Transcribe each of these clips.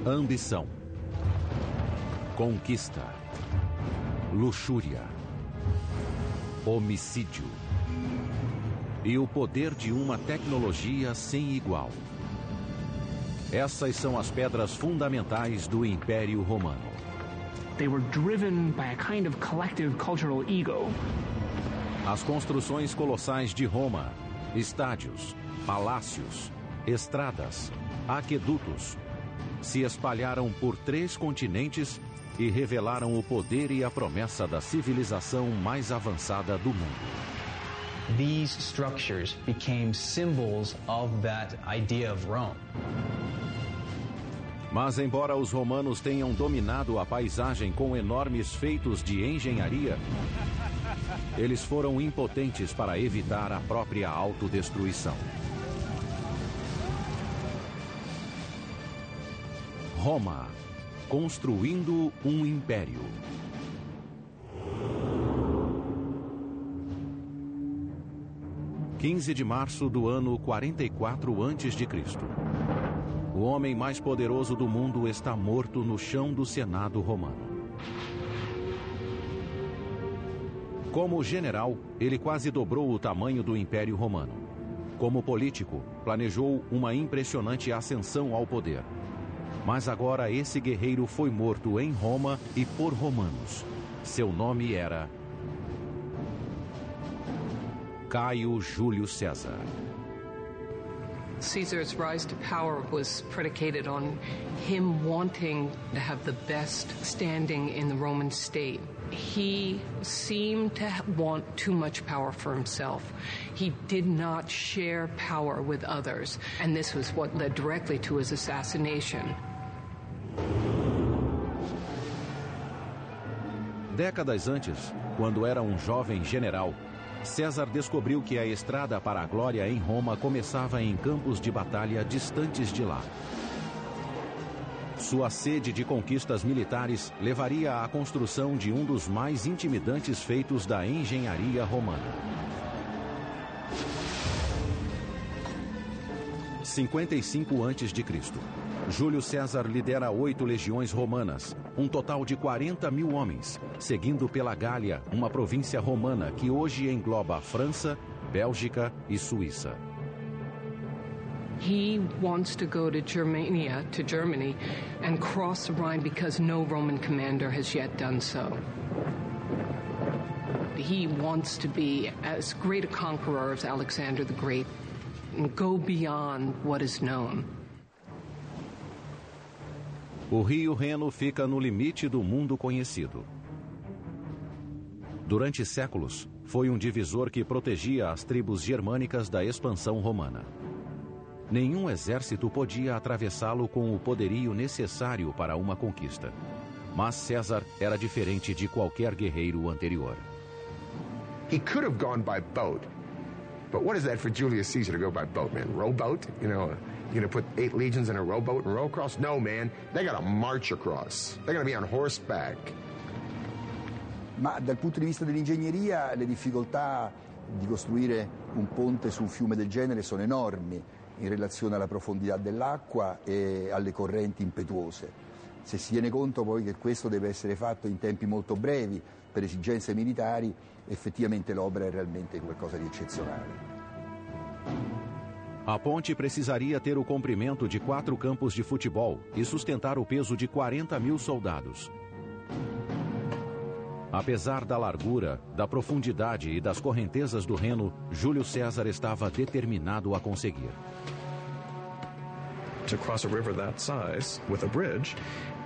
Ambição, conquista, luxúria, homicídio e o poder de uma tecnologia sem igual. Essas são as pedras fundamentais do Império Romano. They were driven by a kind of collective cultural ego. As construções colossais de Roma, estádios, palácios, estradas, aquedutos, se espalharam por 3 continentes e revelaram o poder e a promessa da civilização mais avançada do mundo. These structures became symbols of that idea of Rome. Mas embora os romanos tenham dominado a paisagem com enormes feitos de engenharia, eles foram impotentes para evitar a própria autodestruição. Roma, construindo um império. (15 de março do ano 44 a.C.) O homem mais poderoso do mundo está morto no chão do Senado romano. Como general, ele quase dobrou o tamanho do Império Romano. Como político, planejou uma impressionante ascensão ao poder. Mas agora esse guerreiro foi morto em Roma e por romanos. Seu nome era Caio Júlio César. Caesar's rise to power was predicated on him wanting to have the best standing in the Roman state. He seemed to want too much power for himself. He did not share power with others, and this was what led directly to his assassination. Décadas antes, quando era um jovem general, César descobriu que a estrada para a glória em Roma começava em campos de batalha distantes de lá. Sua sede de conquistas militares levaria à construção de um dos mais intimidantes feitos da engenharia romana. 55 a.C. Júlio César lidera 8 legiões romanas, um total de 40 mil homens, seguindo pela Gália, uma província romana que hoje engloba França, Bélgica e Suíça. He wants to go to Germany, and cross the Rhine because no Roman commander has yet done so. He wants to be as great a conqueror as Alexander the Great and go beyond what is known. O rio Reno fica no limite do mundo conhecido. Durante séculos, foi um divisor que protegia as tribos germânicas da expansão romana. Nenhum exército podia atravessá-lo com o poderio necessário para uma conquista. Mas César era diferente de qualquer guerreiro anterior. He could have gone by boat. But what is that for Julius Caesar to go by boat, man? Rowboat? You know, you're going to put 8 legions in a rowboat and row across? No, man. They got to march across. They're going to be on horseback. Ma dal punto di vista dell'ingegneria, le difficoltà di costruire un ponte su un fiume del genere sono enormi in relazione alla profondità dell'acqua e alle correnti impetuose. Se si tiene conto poi che questo deve essere fatto in tempi molto brevi per esigenze militari, effettivamente l'opera è realmente qualcosa di eccezionale. A ponte precisaria ter o comprimento de 4 campos de futebol e sustentar o peso de 40 mil soldados. Apesar da largura, da profundidade e das correntezas do Reno, Júlio César estava determinado a conseguir. To cross a river that size with a bridge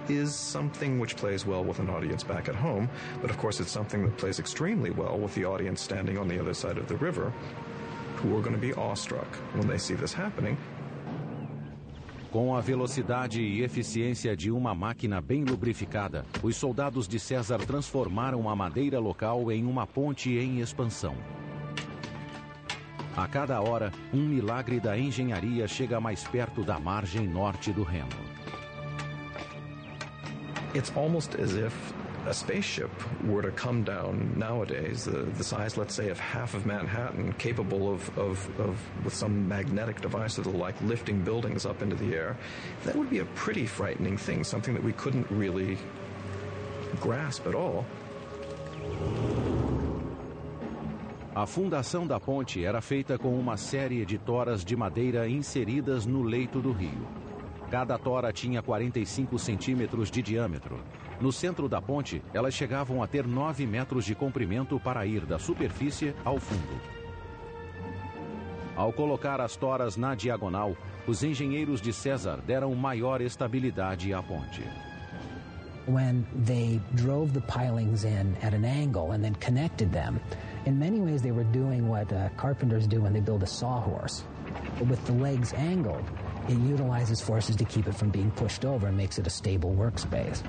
is something which plays well with an audience back at home, but of course it's something that plays extremely well with the audience standing on the other side of the river, who are going to be awestruck when they see this happening. Com a velocidade e eficiência de uma máquina bem lubrificada, os soldados de César transformaram a madeira local em uma ponte em expansão. A cada hora, um milagre da engenharia chega mais perto da margem norte do Reno. It's almost as if a spaceship were to come down nowadays, the size, let's say, of half of Manhattan, capable of with some magnetic device that'll like lifting buildings up into the air, that would be a pretty frightening thing, something that we couldn't really grasp at all. A fundação da ponte era feita com uma série de toras de madeira inseridas no leito do rio. Cada tora tinha 45 centímetros de diâmetro. No centro da ponte, elas chegavam a ter 9 metros de comprimento para ir da superfície ao fundo. Ao colocar as toras na diagonal, os engenheiros de César deram maior estabilidade à ponte. When they drove the pilings in at an angle and then connected them, in many ways they were doing what carpenters do when they build a sawhorse. But with the legs angled, it utilizes forces to keep it from being pushed over and makes it a stable workspace.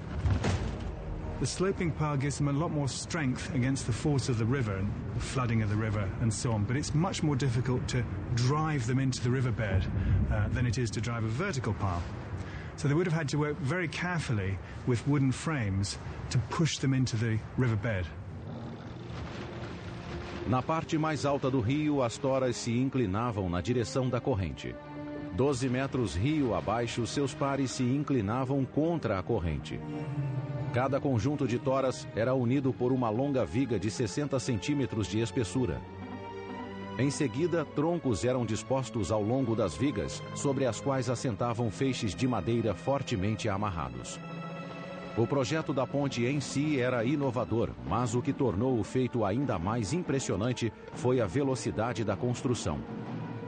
The sloping pile gives them a lot more strength against the force of the river and the flooding of the river and so on, but it's much more difficult to drive them into the riverbed than it is to drive a vertical pile. So they would have had to work very carefully with wooden frames to push them into the riverbed. Na parte mais alta do rio, as toras se inclinavam na direção da corrente. 12 metros rio abaixo, seus pares se inclinavam contra a corrente. Cada conjunto de toras era unido por uma longa viga de 60 centímetros de espessura. Em seguida, troncos eram dispostos ao longo das vigas, sobre as quais assentavam feixes de madeira fortemente amarrados. O projeto da ponte em si era inovador, mas o que tornou o feito ainda mais impressionante foi a velocidade da construção.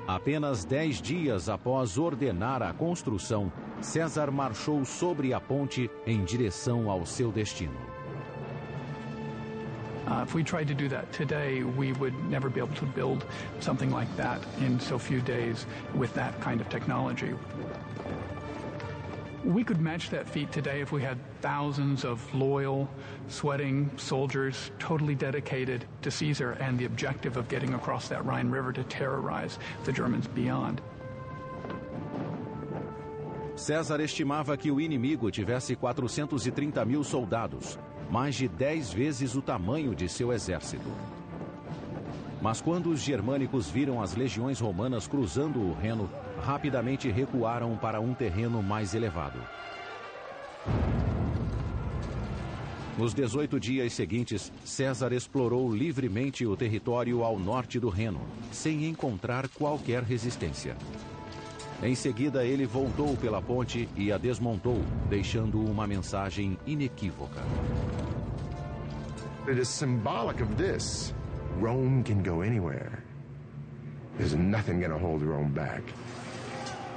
Apenas 10 dias após ordenar a construção, César marchou sobre a ponte em direção ao seu destino. If we tried to do that today, we would never be able to build something like that in so few days with that kind of technology. We could match that feat today if we had thousands of loyal, sweating soldiers totally dedicated to Caesar and the objective of getting across that Rhine River to terrorize the Germans beyond. César estimava que o inimigo tivesse 430 mil soldados, mais de 10 vezes o tamanho de seu exército. Mas quando os germânicos viram as legiões romanas cruzando o Reno, rapidamente recuaram para um terreno mais elevado. Nos 18 dias seguintes, César explorou livremente o território ao norte do Reno, sem encontrar qualquer resistência. Em seguida, ele voltou pela ponte e a desmontou, deixando uma mensagem inequívoca. It is symbolic of this. Rome can go anywhere. There's nothing going to hold Rome back.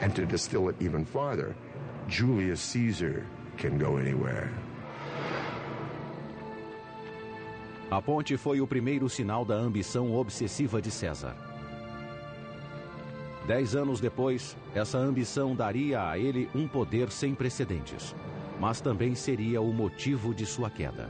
And to distill it even farther, Julius Caesar can go anywhere. A ponte foi o primeiro sinal da ambição obsessiva de César. 10 anos depois, essa ambição daria a ele um poder sem precedentes, mas também seria o motivo de sua queda.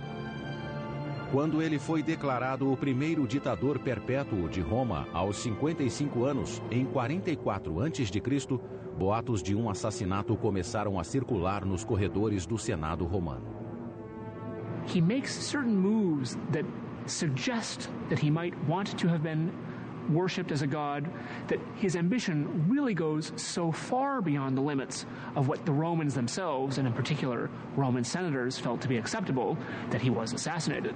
Quando ele foi declarado o primeiro ditador perpétuo de Roma aos 55 anos, em 44 a.C., boatos de um assassinato começaram a circular nos corredores do Senado romano. He makes certain moves that suggest that he might want to have been worshipped as a god, that his ambition really goes so far beyond the limits of what the Romans themselves, and in particular Roman senators, felt to be acceptable, that he was assassinated.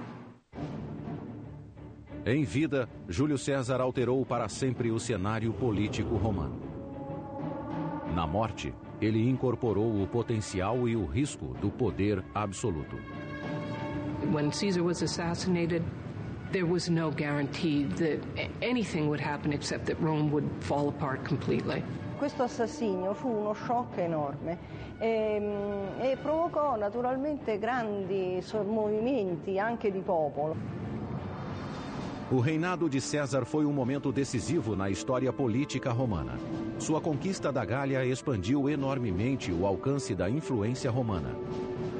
Em vida, Júlio César alterou para sempre o cenário político romano. Na morte, ele incorporou o potencial e o risco do poder absoluto. When Caesar was assassinated, there was no guarantee that anything would happen except that Rome would fall apart completely. Questo assassinio fu uno shock enorme e provocò naturalmente grandi movimenti anche di popolo. O reinado de César foi um momento decisivo na história política romana. Sua conquista da Gália expandiu enormemente o alcance da influência romana.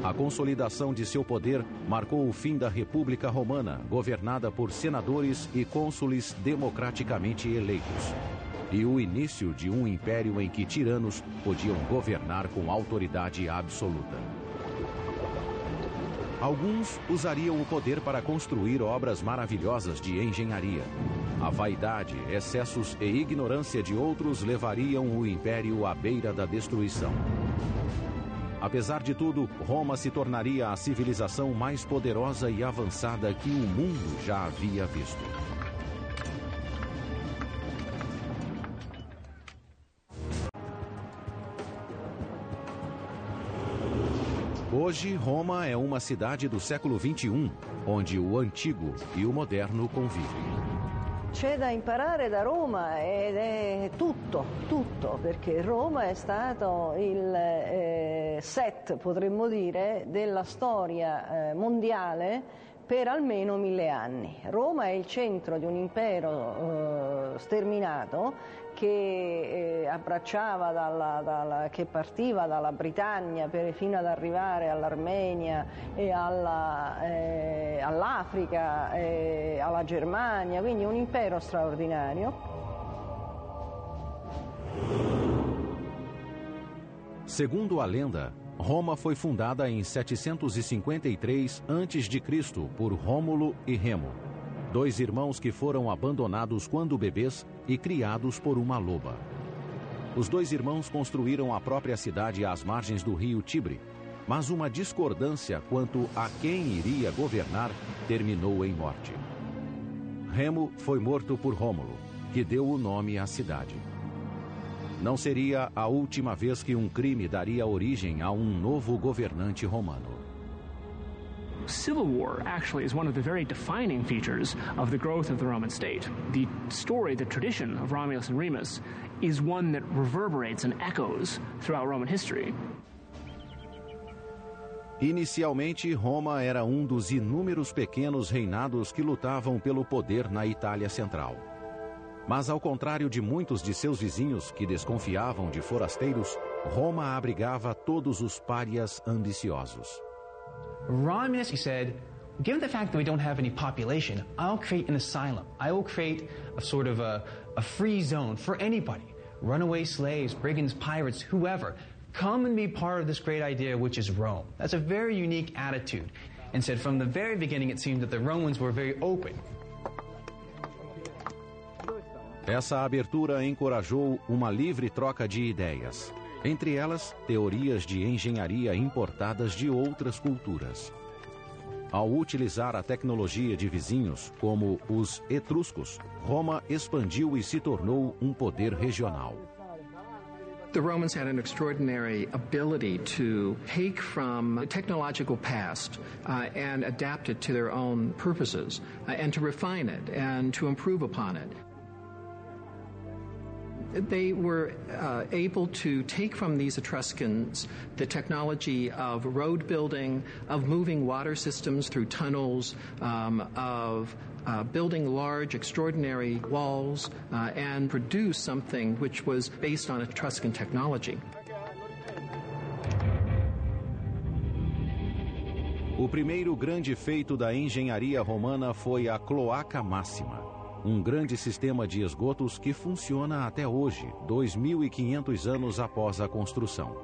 A consolidação de seu poder marcou o fim da República Romana, governada por senadores e cônsules democraticamente eleitos, e o início de um império em que tiranos podiam governar com autoridade absoluta. Alguns usariam o poder para construir obras maravilhosas de engenharia. A vaidade, excessos e ignorância de outros levariam o império à beira da destruição. Apesar de tudo, Roma se tornaria a civilização mais poderosa e avançada que o mundo já havia visto. Hoje, Roma é uma cidade do século XXI, onde o antigo e o moderno convivem. C'è da imparare da Roma ed è tutto, perché Roma è stato il set, potremmo dire, della storia mondiale per almeno 1000 anni. Roma è il centro di un impero sterminato che abbracciava che partiva dalla Britannia fino ad arrivare all'Armenia e all'Africa e alla Germania, quindi un impero straordinario. Segundo a lenda, Roma foi fundada em 753 a.C. por Rômulo e Remo, 2 irmãos que foram abandonados quando bebês e criados por uma loba. Os 2 irmãos construíram a própria cidade às margens do rio Tibre, mas uma discordância quanto a quem iria governar terminou em morte. Remo foi morto por Rômulo, que deu o nome à cidade. Não seria a última vez que um crime daria origem a um novo governante romano. Civil war actually is one of the very defining features of the growth of the Roman state. The story, the tradition of Romulus and Remus is one that reverberates and echoes throughout Roman history. Inicialmente, Roma era um dos inúmeros pequenos reinados que lutavam pelo poder na Itália Central. Mas, ao contrário de muitos de seus vizinhos que desconfiavam de forasteiros, Roma abrigava todos os párias ambiciosos. Romulus, he said, given the fact that we don't have any population, I'll create an asylum. I will create a sort of a free zone for anybody. Runaway slaves, brigands, pirates, whoever. Come and be part of this great idea, which is Rome. That's a very unique attitude. And said from the very beginning, it seemed that the Romans were very open. Essa abertura encorajou uma livre troca de ideias. Entre elas, teorias de engenharia importadas de outras culturas. Ao utilizar a tecnologia de vizinhos, como os etruscos, Roma expandiu e se tornou um poder regional. The Romans had an extraordinary ability to take from the technological past and adapt it to their own purposes and to refine it and to improve upon it. They were able to take from these Etruscans the technology of road building, of moving water systems through tunnels, of building large, extraordinary walls, and produce something which was based on Etruscan technology. O primeiro grande feito da engenharia romana foi a Cloaca Máxima. Um grande sistema de esgotos que funciona até hoje, 2.500 anos após a construção.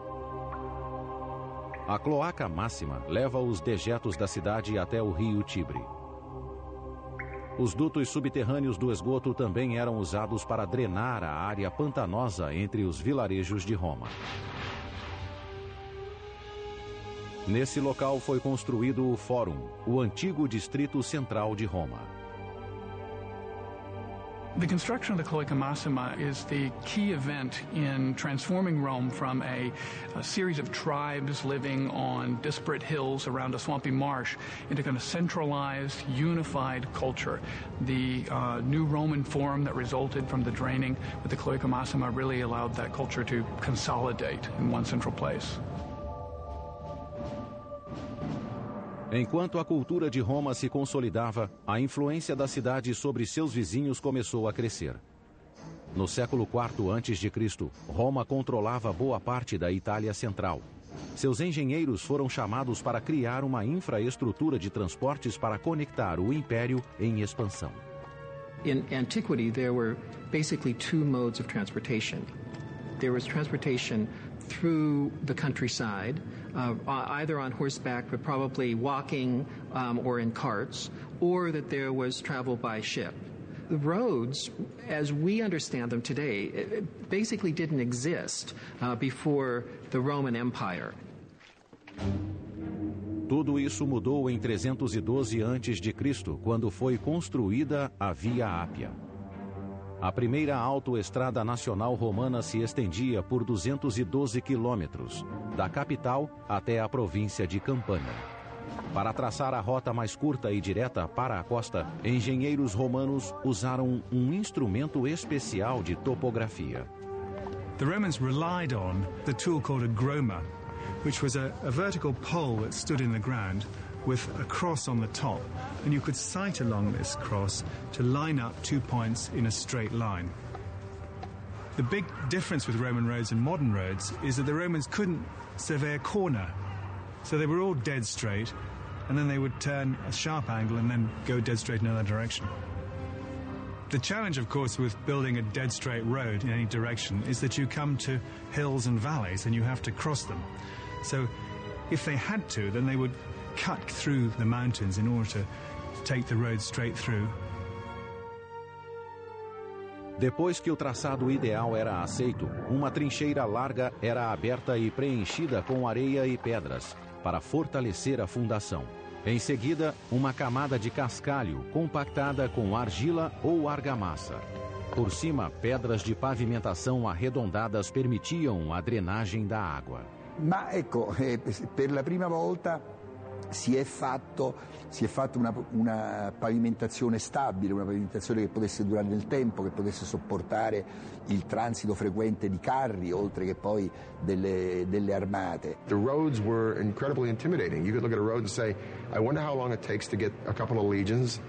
A Cloaca Máxima leva os dejetos da cidade até o rio Tibre. Os dutos subterrâneos do esgoto também eram usados para drenar a área pantanosa entre os vilarejos de Roma. Nesse local foi construído o Fórum, o antigo distrito central de Roma. The construction of the Cloaca Massima is the key event in transforming Rome from a series of tribes living on disparate hills around a swampy marsh into kind of centralized, unified culture. The new Roman Forum that resulted from the draining with the Cloaca Massima really allowed that culture to consolidate in one central place. Enquanto a cultura de Roma se consolidava, a influência da cidade sobre seus vizinhos começou a crescer. No século IV a.C., Roma controlava boa parte da Itália Central. Seus engenheiros foram chamados para criar uma infraestrutura de transportes para conectar o império em expansão. In antiquity, there were basically 2 modes of transportation. There was transportation through the countryside, either on horseback, but probably walking or in carts, or that there was travel by ship. The roads, as we understand them today, basically didn't exist before the Roman Empire. Tudo isso mudou em 312 a.C., quando foi construída a Via Ápia. A primeira autoestrada nacional romana se estendia por 212 quilômetros, da capital até a província de Campânia. Para traçar a rota mais curta e direta para a costa, engenheiros romanos usaram um instrumento especial de topografia. The Romans relied on the tool called a groma, which was a vertical pole that stood in the ground with a cross on the top, and you could sight along this cross to line up 2 points in a straight line. The big difference with Roman roads and modern roads is that the Romans couldn't survey a corner, so they were all dead straight, and then they would turn a sharp angle and then go dead straight in another direction. The challenge, of course, with building a dead straight road in any direction is that you come to hills and valleys and you have to cross them. So if they had to, then they would cut through the mountains in order to take the road straight through. Depois que o traçado ideal era aceito, uma trincheira larga era aberta e preenchida com areia e pedras, para fortalecer a fundação. Em seguida, uma camada de cascalho compactada com argila ou argamassa. Por cima, pedras de pavimentação arredondadas permitiam a drenagem da água. Ma ecco, per la prima volta si è fatto una pavimentazione stabile, una pavimentazione che potesse durare nel tempo, che potesse sopportare il transito frequente di carri, oltre che poi delle armate. The roads were incredibly intimidating. You could look at a road and say, I wonder how long it takes to get a couple of legions,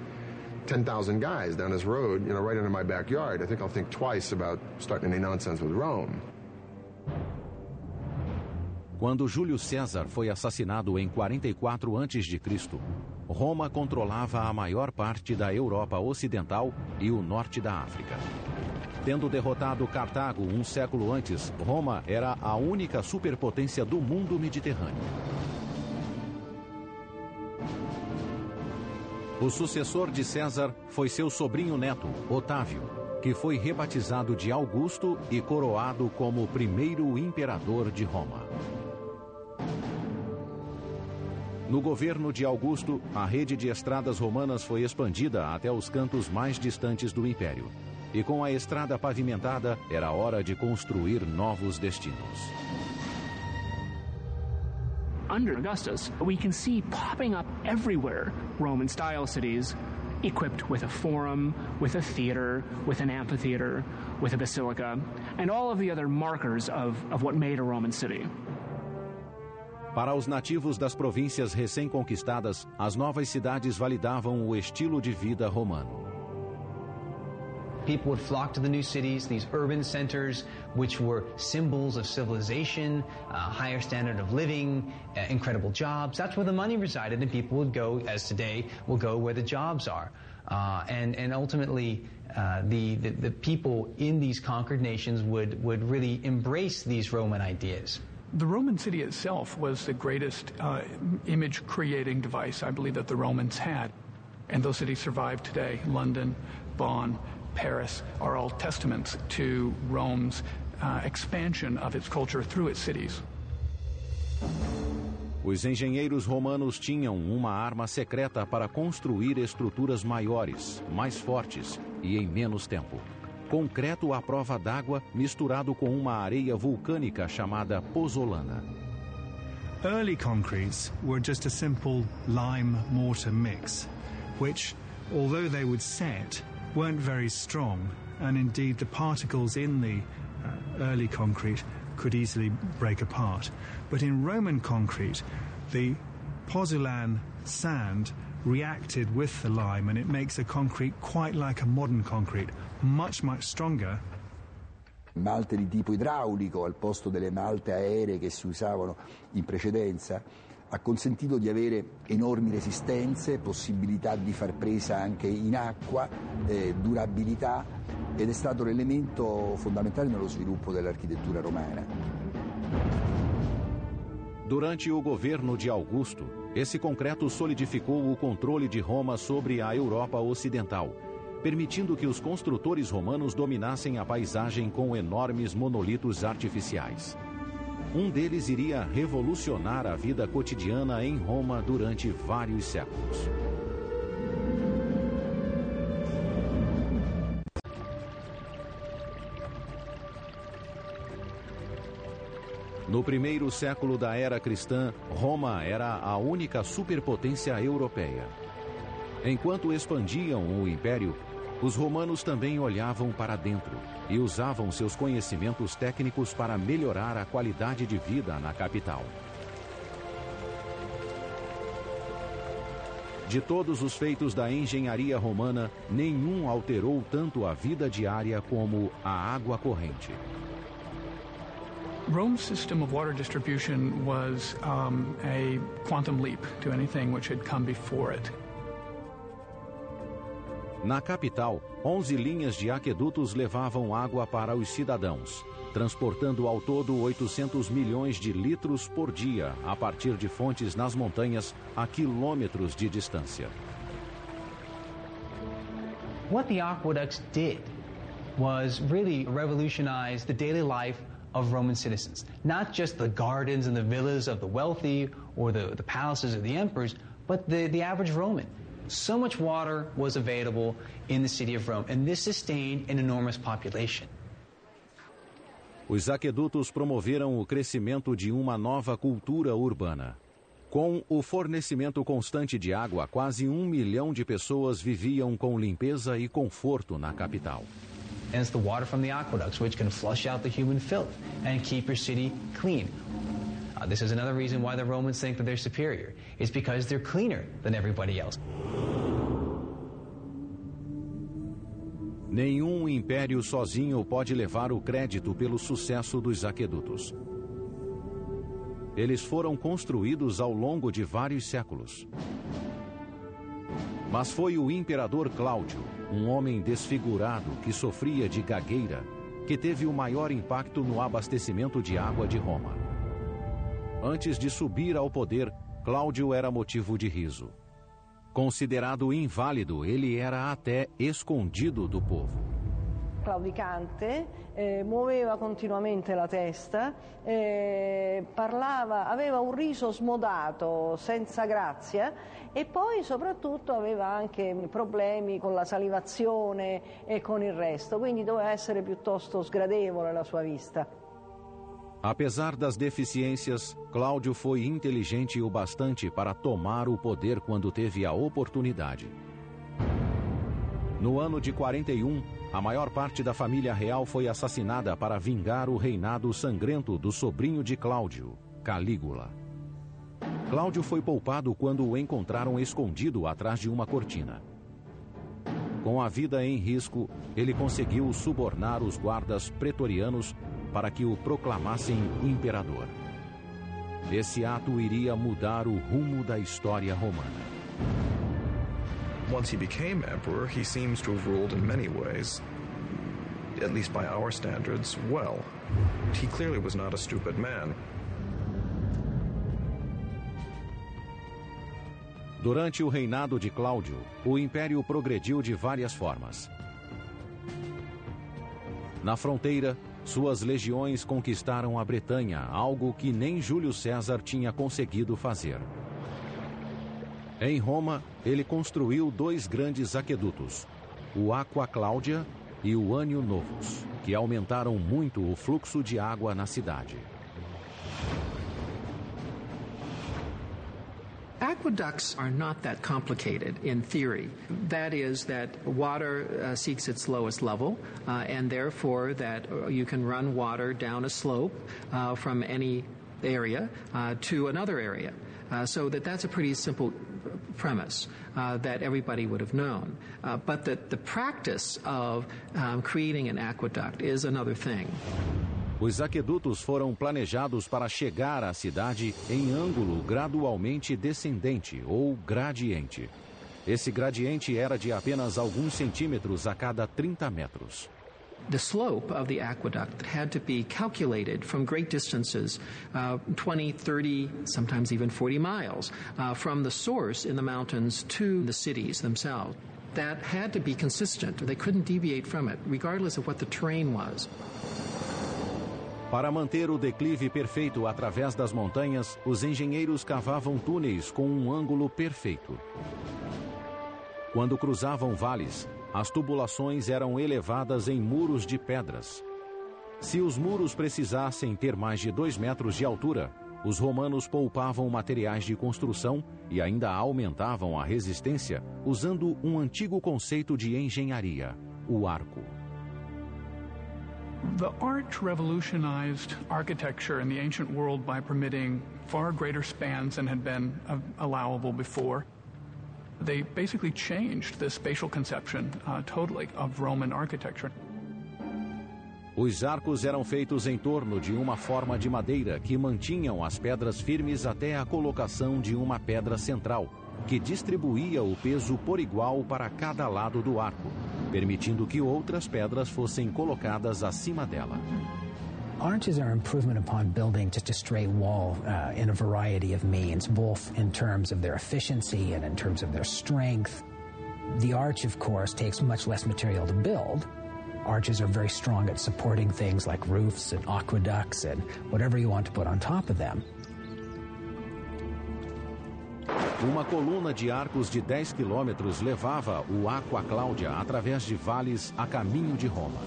10,000 guys down this road, right into my backyard. I think I'll think twice about starting any nonsense with Rome. Quando Júlio César foi assassinado em 44 a.C., Roma controlava a maior parte da Europa Ocidental e o norte da África. Tendo derrotado Cartago um século antes, Roma era a única superpotência do mundo mediterrâneo. O sucessor de César foi seu sobrinho neto, Otávio, que foi rebatizado de Augusto e coroado como o primeiro imperador de Roma. No governo de Augusto, a rede de estradas romanas foi expandida até os cantos mais distantes do império. E com a estrada pavimentada, era hora de construir novos destinos. Under Augustus, we can see popping up everywhere Roman-style cities equipped with a forum, with a theater, with an amphitheater, with a basilica, and all of the other markers of what made a Roman city. Para os nativos das províncias recém-conquistadas, as novas cidades validavam o estilo de vida romano. People would flock to the new cities, these urban centers, which were symbols of civilization, higher standard of living, incredible jobs. That's where the money resided, and people would go, as today, will go where the jobs are. And ultimately, the people in these conquered nations would really embrace these Roman ideas. The Roman city itself was the greatest image-creating device, I believe, that the Romans had. And those cities survive today. London, Bonn, Paris are all testaments to Rome's expansion of its culture through its cities. Os engenheiros romanos tinham uma arma secreta para construir estruturas maiores, mais fortes e em menos tempo. Concreto à prova d'água misturado com uma areia vulcânica chamada pozzolana. Early concretes were just a simple lime mortar mix, which, although they would set, weren't very strong, and indeed the particles in the early concrete could easily break apart. But in Roman concrete, the pozzolan sand reacted with the lime, and it makes a concrete quite like a modern concrete, much stronger. Malte di tipo idraulico al posto delle malte aeree che si usavano in precedenza ha consentito di avere enormi resistenze, possibilità di far presa anche in acqua, durabilità, ed è stato l'elemento fondamentale nello sviluppo dell'architettura romana. Durante o governo de Augusto, esse concreto solidificou o controle de Roma sobre a Europa Ocidental, permitindo que os construtores romanos dominassem a paisagem com enormes monolitos artificiais. Um deles iria revolucionar a vida cotidiana em Roma durante vários séculos. No primeiro século da era cristã, Roma era a única superpotência europeia. Enquanto expandiam o império, os romanos também olhavam para dentro e usavam seus conhecimentos técnicos para melhorar a qualidade de vida na capital. De todos os feitos da engenharia romana, nenhum alterou tanto a vida diária como a água corrente. Rome's system of water distribution was a quantum leap to anything which had come before it. Na capital, 11 linhas de aquedutos levavam água para os cidadãos, transportando ao todo 800 milhões de litros por dia a partir de fontes nas montanhas a quilômetros de distância. What the aqueducts did was really revolutionize the daily life of Roman citizens. Not just the gardens and the villas of the wealthy or the palaces of the emperors, but the average Roman. So much water was available in the city of Rome, and this sustained an enormous population. Os aquedutos promoveram o crescimento de uma nova cultura urbana. Com o fornecimento constante de água, quase 1 milhão de pessoas viviam com limpeza e conforto na capital. And it's the water from the aqueducts which can flush out the human filth and keep your city clean. This is another reason why the Romans think that they're superior. It's because they're cleaner than everybody else. Nenhum império sozinho pode levar o crédito pelo sucesso dos aquedutos. Eles foram construídos ao longo de vários séculos. Mas foi o imperador Cláudio, um homem desfigurado que sofria de gagueira, que teve o maior impacto no abastecimento de água de Roma. Antes de subir ao poder, Cláudio era motivo de riso. Considerado inválido, ele era até escondido do povo. Claudicante, muoveva continuamente la testa, parlava, aveva un riso smodato, senza grazia, e poi soprattutto aveva anche problemi con la salivazione e con il resto, quindi doveva essere piuttosto sgradevole la sua vista. Apesar das deficiências, Cláudio foi inteligente o bastante para tomar o poder quando teve a oportunidade. No ano de 41, a maior parte da família real foi assassinada para vingar o reinado sangrento do sobrinho de Cláudio, Calígula. Cláudio foi poupado quando o encontraram escondido atrás de uma cortina. Com a vida em risco, ele conseguiu subornar os guardas pretorianos para que o proclamassem imperador. Esse ato iria mudar o rumo da história romana. Once he became emperor, he seems to have ruled in many ways, at least by our standards, well. He clearly was not a stupid man. Durante o reinado de Cláudio, o império progrediu de várias formas. Na fronteira, suas legiões conquistaram a Bretanha, algo que nem Júlio César tinha conseguido fazer. Em Roma, ele construiu 2 grandes aquedutos, o Aqua Claudia e o Anio Novus, que aumentaram muito o fluxo de água na cidade. Aqueducts are not that complicated in theory. That is that water seeks its lowest level, and therefore that you can run water down a slope from any area to another area. So that's a pretty simple premise that everybody would have known. But the practice of creating an aqueduct is another thing. Os aquedutos foram planejados para chegar à cidade em ângulo gradualmente descendente ou gradiente. Esse gradiente era de apenas alguns centímetros a cada 30 metros. The slope of the aqueduct had to be calculated from great distances, 20, 30, sometimes even 40 miles, from the source in the mountains to the cities themselves. That had to be consistent. They couldn't deviate from it, regardless of what the terrain was. Para manter o declive perfeito através das montanhas, os engenheiros cavavam túneis com um ângulo perfeito. Quando cruzavam vales, as tubulações eram elevadas em muros de pedras. Se os muros precisassem ter mais de 2 metros de altura, os romanos poupavam materiais de construção e ainda aumentavam a resistência usando um antigo conceito de engenharia, o arco. The arch revolutionized architecture in the ancient world by permitting far greater spans than had been allowable before. They basically changed the spatial conception totally of Roman architecture. Os arcos eram feitos em torno de uma forma de madeira que mantinham as pedras firmes até a colocação de uma pedra central, que distribuía o peso por igual para cada lado do arco, permitindo que outras pedras fossem colocadas acima dela. Arches are improvement upon building just a straight wall in a variety of means, both in terms of their efficiency and in terms of their strength. The arch, of course, takes much less material to build. Arches are very strong at supporting things like roofs and aqueducts and whatever you want to put on top of them. Uma coluna de arcos de 10 quilômetros levava o Aqua Claudia através de vales a caminho de Roma.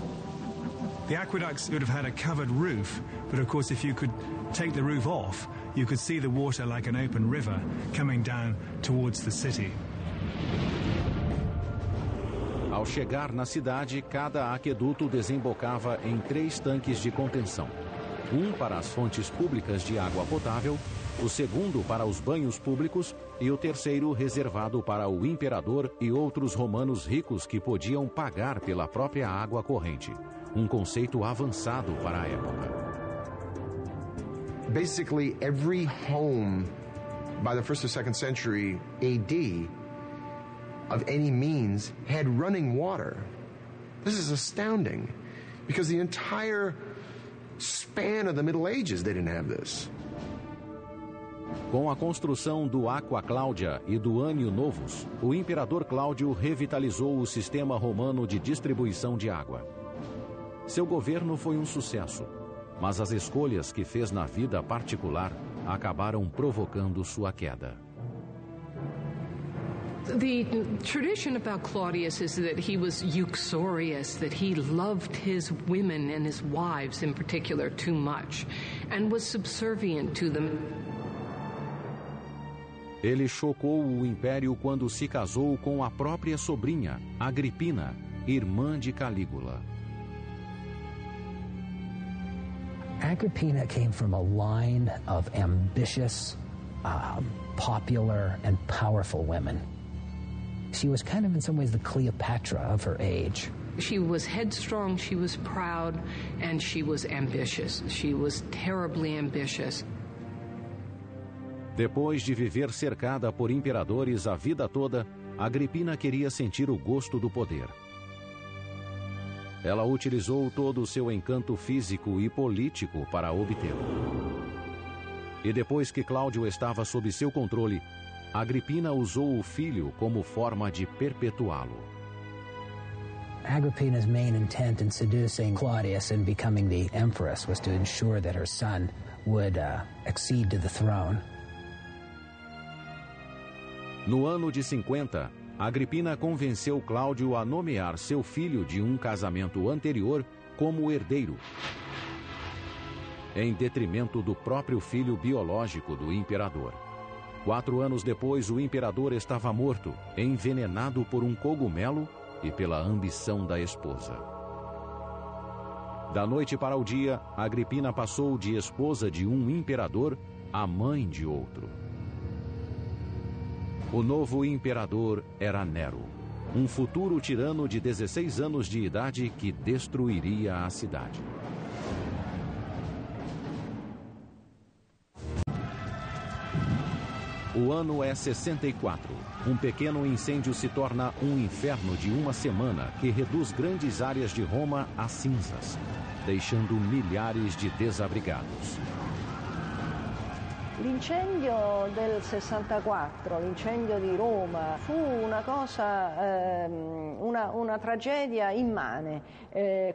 The aqueducts would have had a covered roof, but of course if you could take the roof off, you could see the water like an open river coming down towards the city. Ao chegar na cidade, cada aqueduto desembocava em 3 tanques de contenção. Um para as fontes públicas de água potável, o segundo para os banhos públicos e o terceiro reservado para o imperador e outros romanos ricos que podiam pagar pela própria água corrente. Um conceito avançado para a época. Basically, every home by the 1st or 2nd century AD of any means had running water. This is astounding because the entire span of the Middle Ages they didn't have this. Com a construção do Aqua Claudia e do Annio Novus, o imperador Cláudio revitalizou o sistema romano de distribuição de água. Seu governo foi um sucesso, mas as escolhas que fez na vida particular acabaram provocando sua queda. The tradition about Claudius is that he was uxorious, that he loved his women and his wives in particular too much, and was subservient to them. Ele chocou o império quando se casou com a própria sobrinha, Agripina, irmã de Calígula. Agrippina came from a line of ambitious, popular, and powerful women. She was kind of in some ways the Cleopatra of her age. She was headstrong, she was proud, and she was ambitious. She was terribly ambitious. Depois de viver cercada por imperadores a vida toda, Agripina queria sentir o gosto do poder. Ela utilizou todo o seu encanto físico e político para obtê-lo. E depois que Cláudio estava sob seu controle, Agripina usou o filho como forma de perpetuá-lo. Agrippina's main intent in seducing Claudius and becoming the empress was to ensure that her son would accede to the throne. No ano de 50, Agripina convenceu Cláudio a nomear seu filho de um casamento anterior como herdeiro, em detrimento do próprio filho biológico do imperador. 4 anos depois, o imperador estava morto, envenenado por um cogumelo e pela ambição da esposa. Da noite para o dia, Agripina passou de esposa de um imperador a mãe de outro. O novo imperador era Nero, um futuro tirano de 16 anos de idade que destruiria a cidade. O ano é 64. Um pequeno incêndio se torna um inferno de uma semana que reduz grandes áreas de Roma a cinzas, deixando milhares de desabrigados. L'incendio del 64, l'incendio di Roma, fu una cosa, una tragedia immane,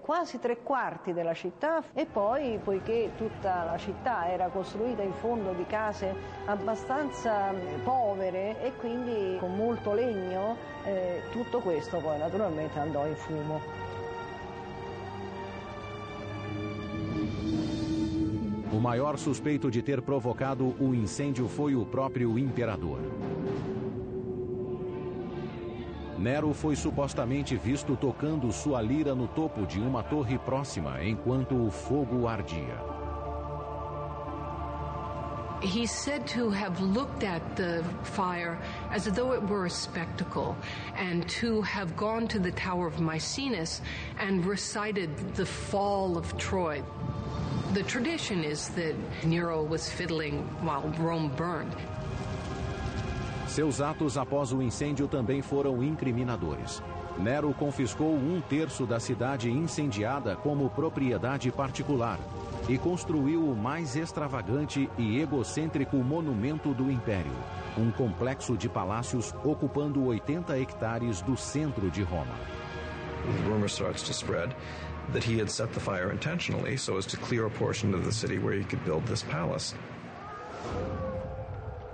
quasi 3/4 della città, e poi, poiché tutta la città era costruita in fondo di case abbastanza povere e quindi con molto legno, tutto questo poi naturalmente andò in fumo. O maior suspeito de ter provocado o incêndio foi o próprio imperador. Nero foi supostamente visto tocando sua lira no topo de uma torre próxima enquanto o fogo ardia. He's said to have looked at the fire as though it were a spectacle, and to have gone to the Tower of Maecenas and recited the fall of Troy. The tradition is that Nero was fiddling while Rome burned. Seus atos após o incêndio também foram incriminadores. Nero confiscou 1/3 da cidade incendiada como propriedade particular e construiu o mais extravagante e egocêntrico monumento do Império, um complexo de palácios ocupando 80 hectares do centro de Roma. The rumor starts to spread that he had set the fire intentionally so as to clear a portion of the city where he could build this palace.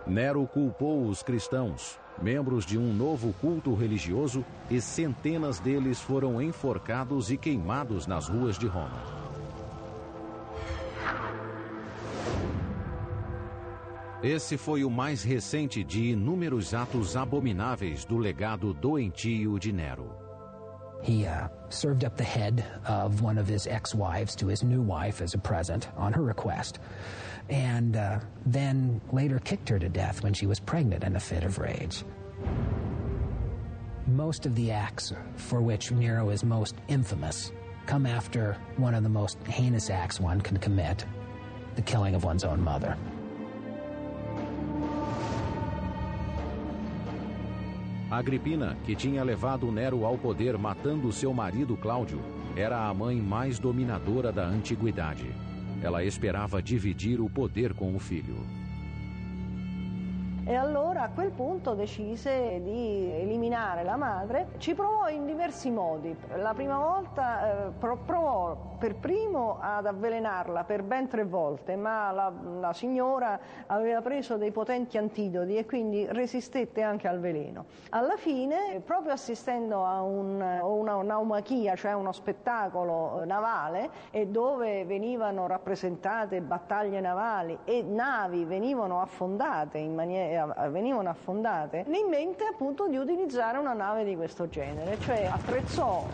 Nero culpou os cristãos, membros de um novo culto religioso, e centenas deles foram enforcados e queimados nas ruas de Roma. Esse foi o mais recente de inúmeros atos abomináveis do legado doentio de Nero. He served up the head of one of his ex-wives to his new wife as a present on her request, and then later kicked her to death when she was pregnant in a fit of rage. Most of the acts for which Nero is most infamous come after one of the most heinous acts one can commit, the killing of one's own mother. Agripina, que tinha levado Nero ao poder matando seu marido Cláudio, era a mãe mais dominadora da antiguidade. Ela esperava dividir o poder com o filho. E allora a quel punto decise di eliminare la madre. Ci provò in diversi modi. La prima volta provò per primo ad avvelenarla per ben 3 volte, ma la signora aveva preso dei potenti antidoti e quindi resistette anche al veleno. Alla fine, proprio assistendo a una naumachia, cioè uno spettacolo navale, e dove venivano rappresentate battaglie navali e navi venivano affondate le in mente appunto di utilizzare una nave di questo genere, cioè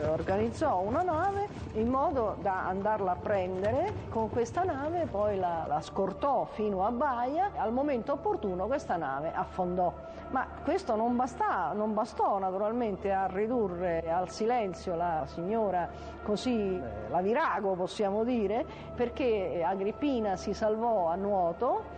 organizzò una nave in modo da andarla a prendere con questa nave, poi la scortò fino a baia. Al momento opportuno questa nave affondò, ma questo non bastò naturalmente a ridurre al silenzio la signora, così la virago possiamo dire, perché Agrippina si salvò a nuoto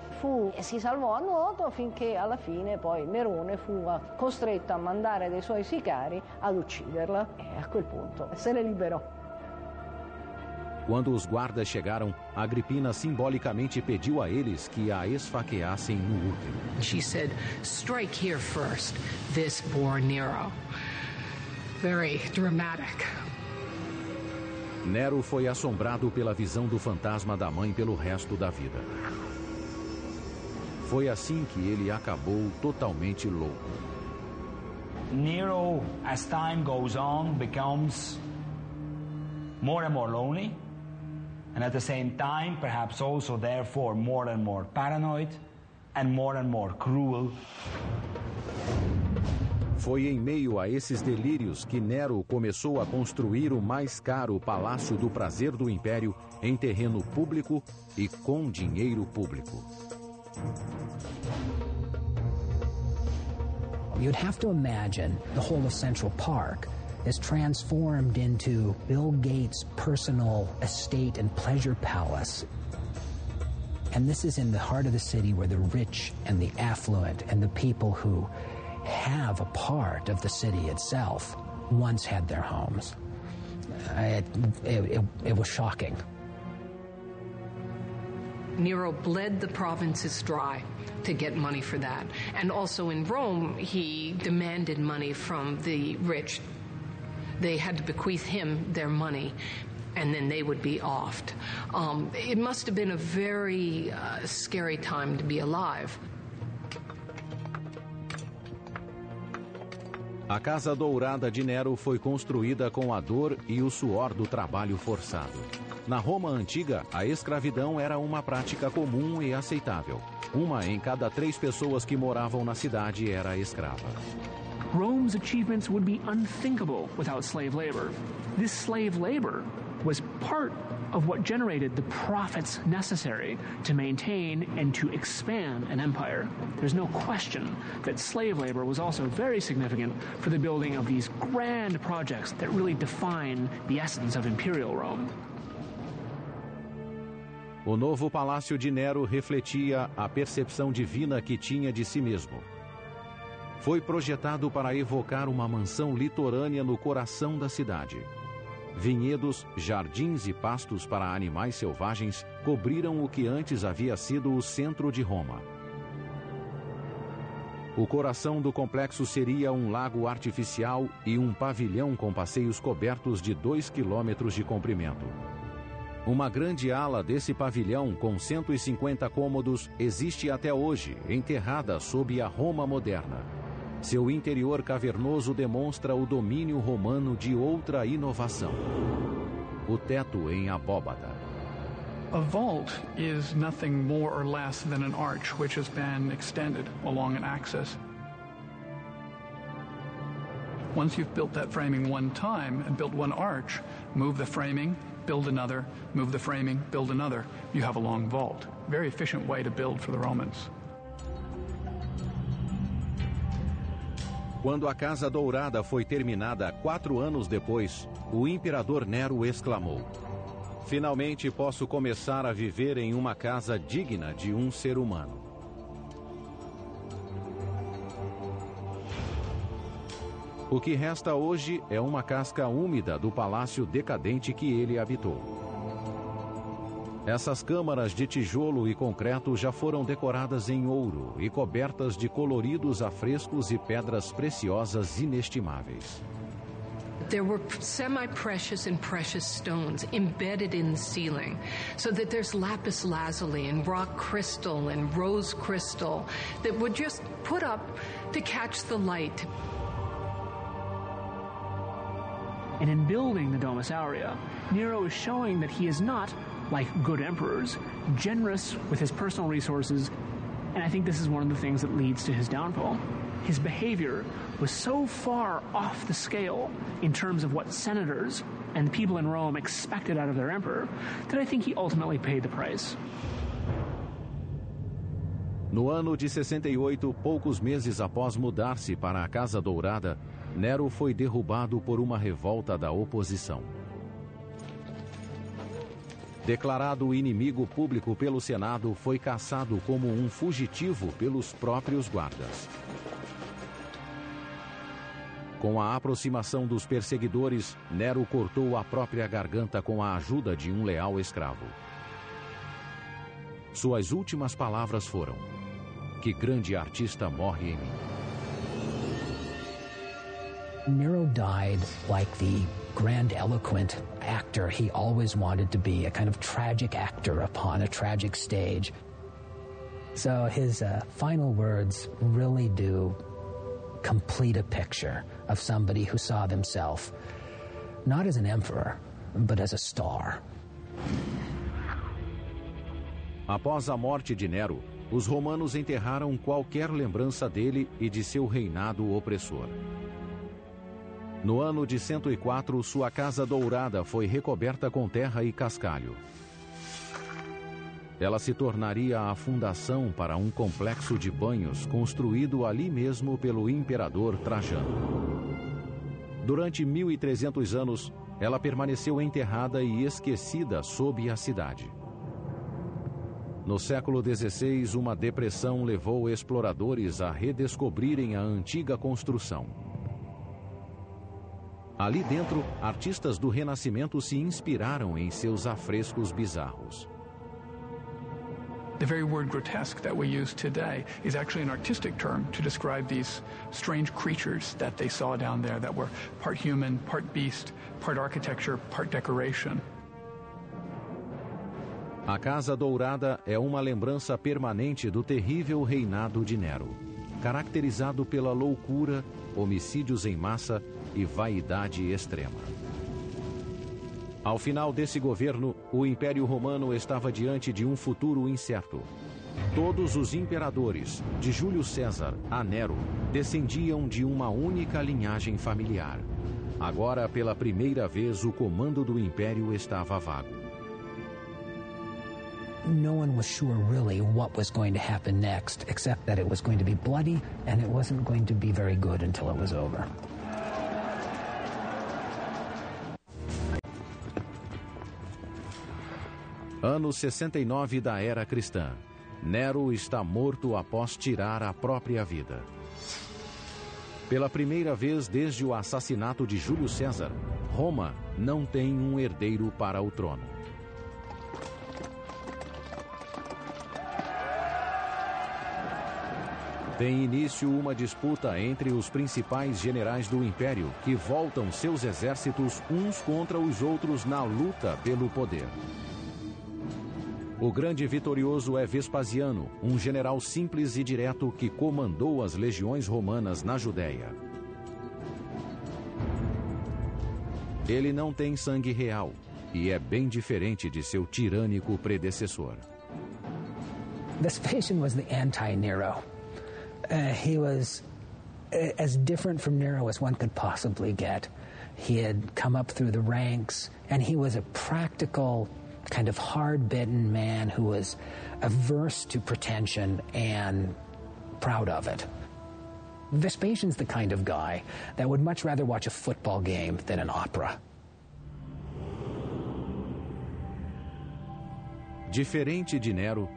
finché alla fine poi Nerone fu costretto a mandare dei suoi sicari ad ucciderla, e a quel punto se ne liberò. Quando os guardas chegaram, Agripina simbolicamente pediu a eles que a esfaqueassem no útero. She said, "Strike here first. This bore Nero." Very dramatic. Nero foi assombrado pela visão do fantasma da mãe pelo resto da vida. Foi assim que ele acabou totalmente louco. Nero, as time goes on, becomes more and more lonely, and at the same time, perhaps also therefore more and more paranoid and more cruel. Foi em meio a esses delírios que Nero começou a construir o mais caro Palácio do Prazer do Império em terreno público e com dinheiro público. You'd have to imagine the whole of Central Park is transformed into Bill Gates' personal estate and pleasure palace. And this is in the heart of the city where the rich and the affluent and the people who have a part of the city itself once had their homes. It was shocking. Nero bled the provinces dry to get money for that. And also in Rome, he demanded money from the rich. They had to bequeath him their money, and then they would be offed. It must have been a very scary time to be alive. A Casa Dourada de Nero foi construída com a dor e o suor do trabalho forçado. Na Roma antiga, a escravidão era uma prática comum e aceitável. Uma em cada 3 pessoas que moravam na cidade era escrava. Rome's achievements would be unthinkable without slave labor. This slave labor was part of what generated the profits necessary to maintain and to expand an empire. There's no question that slave labor was also very significant for the building of these grand projects that really define the essence of imperial Rome. O novo palácio de Nero refletia a percepção divina que tinha de si mesmo. Foi projetado para evocar uma mansão litorânea no coração da cidade. Vinhedos, jardins e pastos para animais selvagens cobriram o que antes havia sido o centro de Roma. O coração do complexo seria um lago artificial e um pavilhão com passeios cobertos de 2 quilômetros de comprimento. Uma grande ala desse pavilhão, com 150 cômodos, existe até hoje, enterrada sob a Roma moderna. Seu interior cavernoso demonstra o domínio romano de outra inovação: o teto em abóbada. A vault is nothing more or less than an arch which has been extended along an axis. Once you've built that framing one time and built one arch, move the framing, build another, move the framing, build another. You have a long vault. Very efficient way to build for the Romans. Quando a Casa Dourada foi terminada 4 anos depois, o imperador Nero exclamou: "Finalmente posso começar a viver em uma casa digna de um ser humano." O que resta hoje é uma casca úmida do palácio decadente que ele habitou. Essas câmaras de tijolo e concreto já foram decoradas em ouro e cobertas de coloridos afrescos e pedras preciosas inestimáveis. There were semi-precious and precious stones embedded in the ceiling, so that there's lapis lazuli and rock crystal and rose crystal that would just put up to catch the light. And in building the Domus Aurea, Nero is showing that he is not, like good emperors, generous with his personal resources, and I think this is one of the things that leads to his downfall. His behavior was so far off the scale in terms of what senators and the people in Rome expected out of their emperor that I think he ultimately paid the price. No ano de 68, poucos meses após mudar-se para a Casa Dourada, Nero foi derrubado por uma revolta da oposição. Declarado inimigo público pelo Senado, foi caçado como um fugitivo pelos próprios guardas. Com a aproximação dos perseguidores, Nero cortou a própria garganta com a ajuda de um leal escravo. Suas últimas palavras foram: "Que grande artista morre em mim." Nero died like the grandiloquent actor he always wanted to be, a kind of tragic actor upon a tragic stage. So his final words really do complete a picture of somebody who saw themselves not as an emperor, but as a star. Após a morte de Nero, os romanos enterraram qualquer lembrança dele e de seu reinado opressor. No ano de 104, sua Casa Dourada foi recoberta com terra e cascalho. Ela se tornaria a fundação para um complexo de banhos construído ali mesmo pelo imperador Trajano. Durante 1.300 anos, ela permaneceu enterrada e esquecida sob a cidade. No século XVI, uma depressão levou exploradores a redescobrirem a antiga construção. Ali dentro, artistas do Renascimento se inspiraram em seus afrescos bizarros. The very word grotesque that we use today is actually an artistic term to describe these strange creatures that they saw down there that were part human, part beast, part architecture, part decoration. A Casa Dourada é uma lembrança permanente do terrível reinado de Nero, caracterizado pela loucura, homicídios em massa e vaidade extrema. Ao final desse governo, o Império Romano estava diante de um futuro incerto. Todos os imperadores, de Júlio César a Nero, descendiam de uma única linhagem familiar. Agora, pela primeira vez, o comando do Império estava vago. No one was sure really what was going to happen next, except that it was going to be bloody and it wasn't going to be very good until it was over. Ano 69 da Era Cristã. Nero está morto após tirar a própria vida. Pela primeira vez desde o assassinato de Júlio César, Roma não tem um herdeiro para o trono. Tem início uma disputa entre os principais generais do Império, que voltam seus exércitos uns contra os outros na luta pelo poder. O grande vitorioso é Vespasiano, um general simples e direto que comandou as legiões romanas na Judéia. Ele não tem sangue real e é bem diferente de seu tirânico predecessor. Vespasian was the anti-Nero. He was as different from Nero as one could possibly get. He had come up through the ranks, and he was a practical, kind of hard-bitten man who was averse to pretension and proud of it. Vespasian's the kind of guy that would much rather watch a football game than an opera. Diferente de Nero,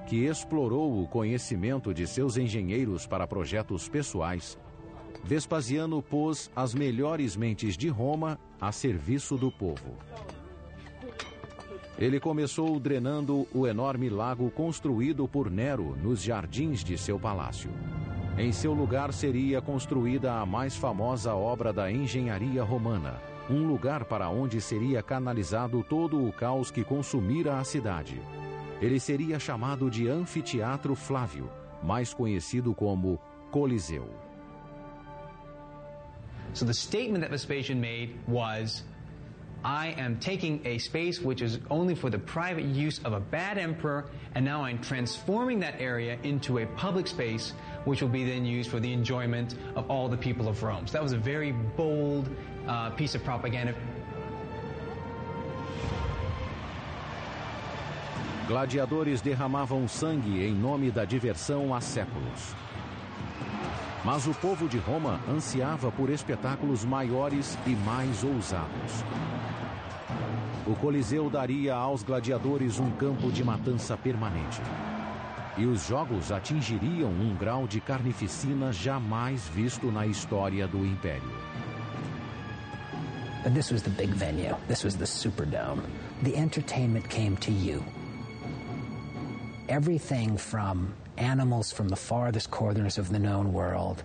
que explorou o conhecimento de seus engenheiros para projetos pessoais, Vespasiano pôs as melhores mentes de Roma a serviço do povo. Ele começou drenando o enorme lago construído por Nero nos jardins de seu palácio. Em seu lugar seria construída a mais famosa obra da engenharia romana, um lugar para onde seria canalizado todo o caos que consumira a cidade. Ele seria chamado de Anfiteatro Flávio, mais conhecido como Coliseu. So the statement that Vespasian made was, I am taking a space which is only for the private use of a bad emperor, and now I'm transforming that area into a public space which will be then used for the enjoyment of all the people of Rome. So that was a very bold piece of propaganda. Gladiadores derramavam sangue em nome da diversão há séculos. Mas o povo de Roma ansiava por espetáculos maiores e mais ousados. O Coliseu daria aos gladiadores um campo de matança permanente. E os jogos atingiriam um grau de carnificina jamais visto na história do Império. But this was the big venue. This was the Superdome. The entertainment came to you. Everything from animals from the farthest corners of the known world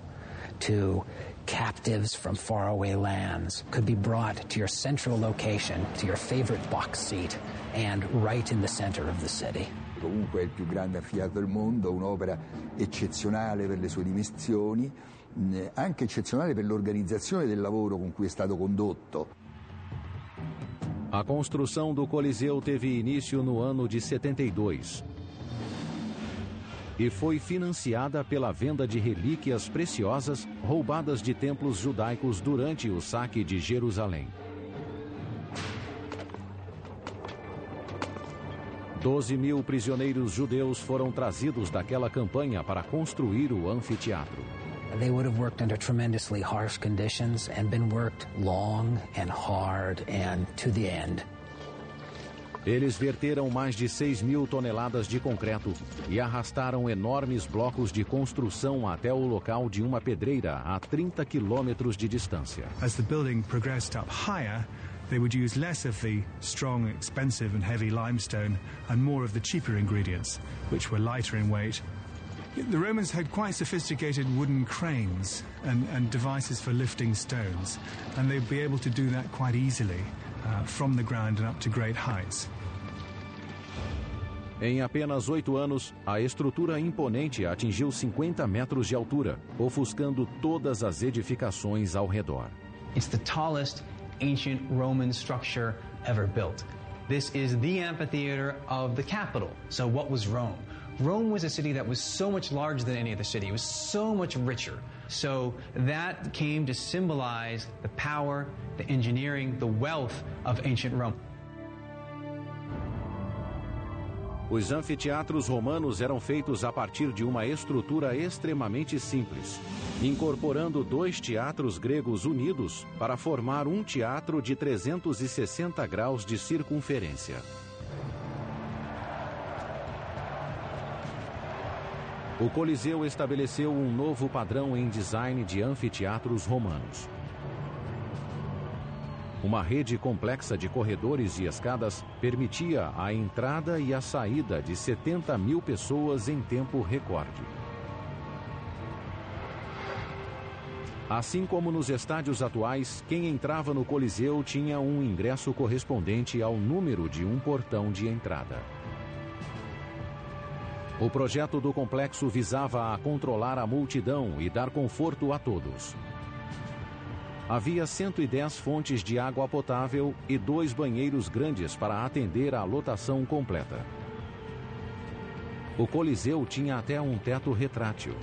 to captives from faraway lands could be brought to your central location, to your favorite box seat, and right in the center of the city. Comunque è il più grande anfiteatro del mondo, un'opera eccezionale per le sue dimensioni, anche eccezionale per l'organizzazione del lavoro con cui è stato condotto. A construção do Coliseu teve início no ano de 72. E foi financiada pela venda de relíquias preciosas roubadas de templos judaicos durante o saque de Jerusalém. 12.000 prisioneiros judeus foram trazidos daquela campanha para construir o anfiteatro. They would have worked under tremendously harsh conditions and been worked long and hard and to the end. Eles verteram mais de 6.000 toneladas de concreto e arrastaram enormes blocos de construção até o local de uma pedreira a 30 quilômetros de distância. As the building progressed up higher, they would use less of the strong, expensive and heavy limestone and more of the cheaper ingredients, which were lighter in weight. The Romans had quite sophisticated wooden cranes and devices for lifting stones, and they'd be able to do that quite easily from the ground and up to great heights. Em apenas 8 anos, a estrutura imponente atingiu 50 metros de altura, ofuscando todas as edificações ao redor. It's the tallest ancient Roman structure ever built. This is the amphitheater of the capital. So what was Rome? Rome was a city that was so much larger than any other city. It was so much richer. So that came to symbolize the power, the engineering, the wealth of ancient Rome. Os anfiteatros romanos eram feitos a partir de uma estrutura extremamente simples, incorporando 2 teatros gregos unidos para formar um teatro de 360 graus de circunferência. O Coliseu estabeleceu um novo padrão em design de anfiteatros romanos. Uma rede complexa de corredores e escadas permitia a entrada e a saída de 70.000 pessoas em tempo recorde. Assim como nos estádios atuais, quem entrava no Coliseu tinha um ingresso correspondente ao número de um portão de entrada. O projeto do complexo visava a controlar a multidão e dar conforto a todos. Havia 110 fontes de água potável e 2 banheiros grandes para atender à lotação completa. O Coliseu tinha até um teto retrátil.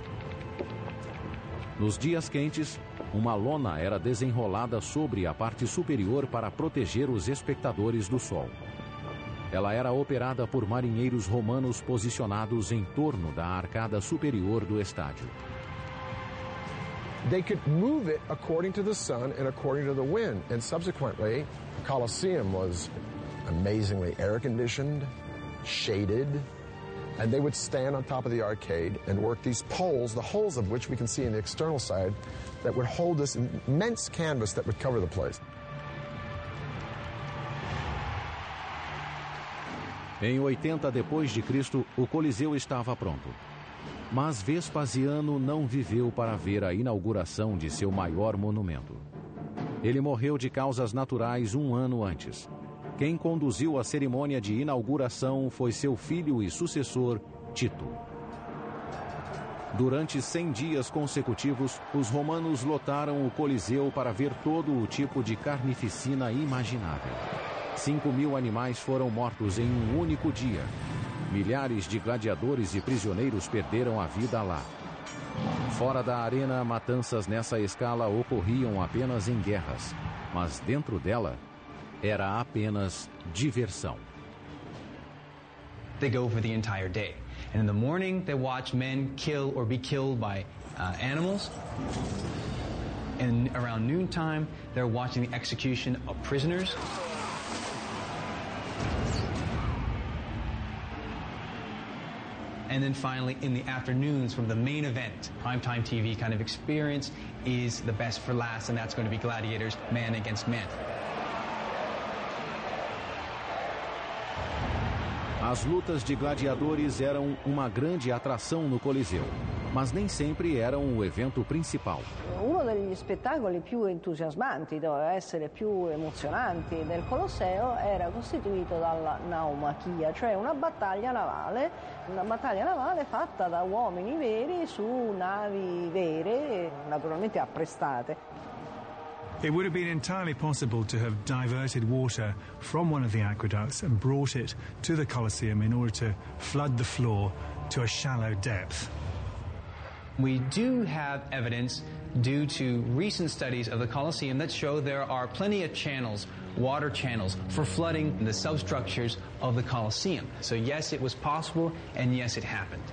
Nos dias quentes, uma lona era desenrolada sobre a parte superior para proteger os espectadores do sol. Ela era operada por marinheiros romanos posicionados em torno da arcada superior do estádio. They could move it according to the sun and according to the wind. And subsequently, the Colosseum was amazingly air-conditioned, shaded, and they would stand on top of the arcade and work these poles, the holes of which we can see in the external side, that would hold this immense canvas that would cover the place. Em 80 depois de Cristo, o Coliseu estava pronto. Mas Vespasiano não viveu para ver a inauguração de seu maior monumento. Ele morreu de causas naturais 1 ano antes. Quem conduziu a cerimônia de inauguração foi seu filho e sucessor, Tito. Durante 100 dias consecutivos, os romanos lotaram o Coliseu para ver todo o tipo de carnificina imaginável. 5.000 animais foram mortos em um único dia. Milhares de gladiadores e prisioneiros perderam a vida lá. Fora da arena, matanças nessa escala ocorriam apenas em guerras, mas dentro dela era apenas diversão. They go for the entire day. And in the morning, they watch men kill or be killed by animals. And around noontime, they're watching the execution of prisoners. And then finally, in the afternoons, from the main event, primetime TV kind of experience is the best for last, and that's going to be gladiators, man against man. As lutas de gladiadores eram uma grande atração no Coliseu, mas nem sempre eram o evento principal. Uno degli spettacoli più entusiasmanti, doveva essere più emozionanti del Colosseo, era costituito dalla naumachia, cioè una battaglia navale fatta da uomini veri su navi vere, naturalmente apprestate. It would have been entirely possible to have diverted water from one of the aqueducts and brought it to the Colosseum in order to flood the floor to a shallow depth. We do have evidence due to recent studies of the Colosseum that show there are plenty of channels, water channels, for flooding the substructures of the Colosseum. So yes, it was possible, and yes, it happened.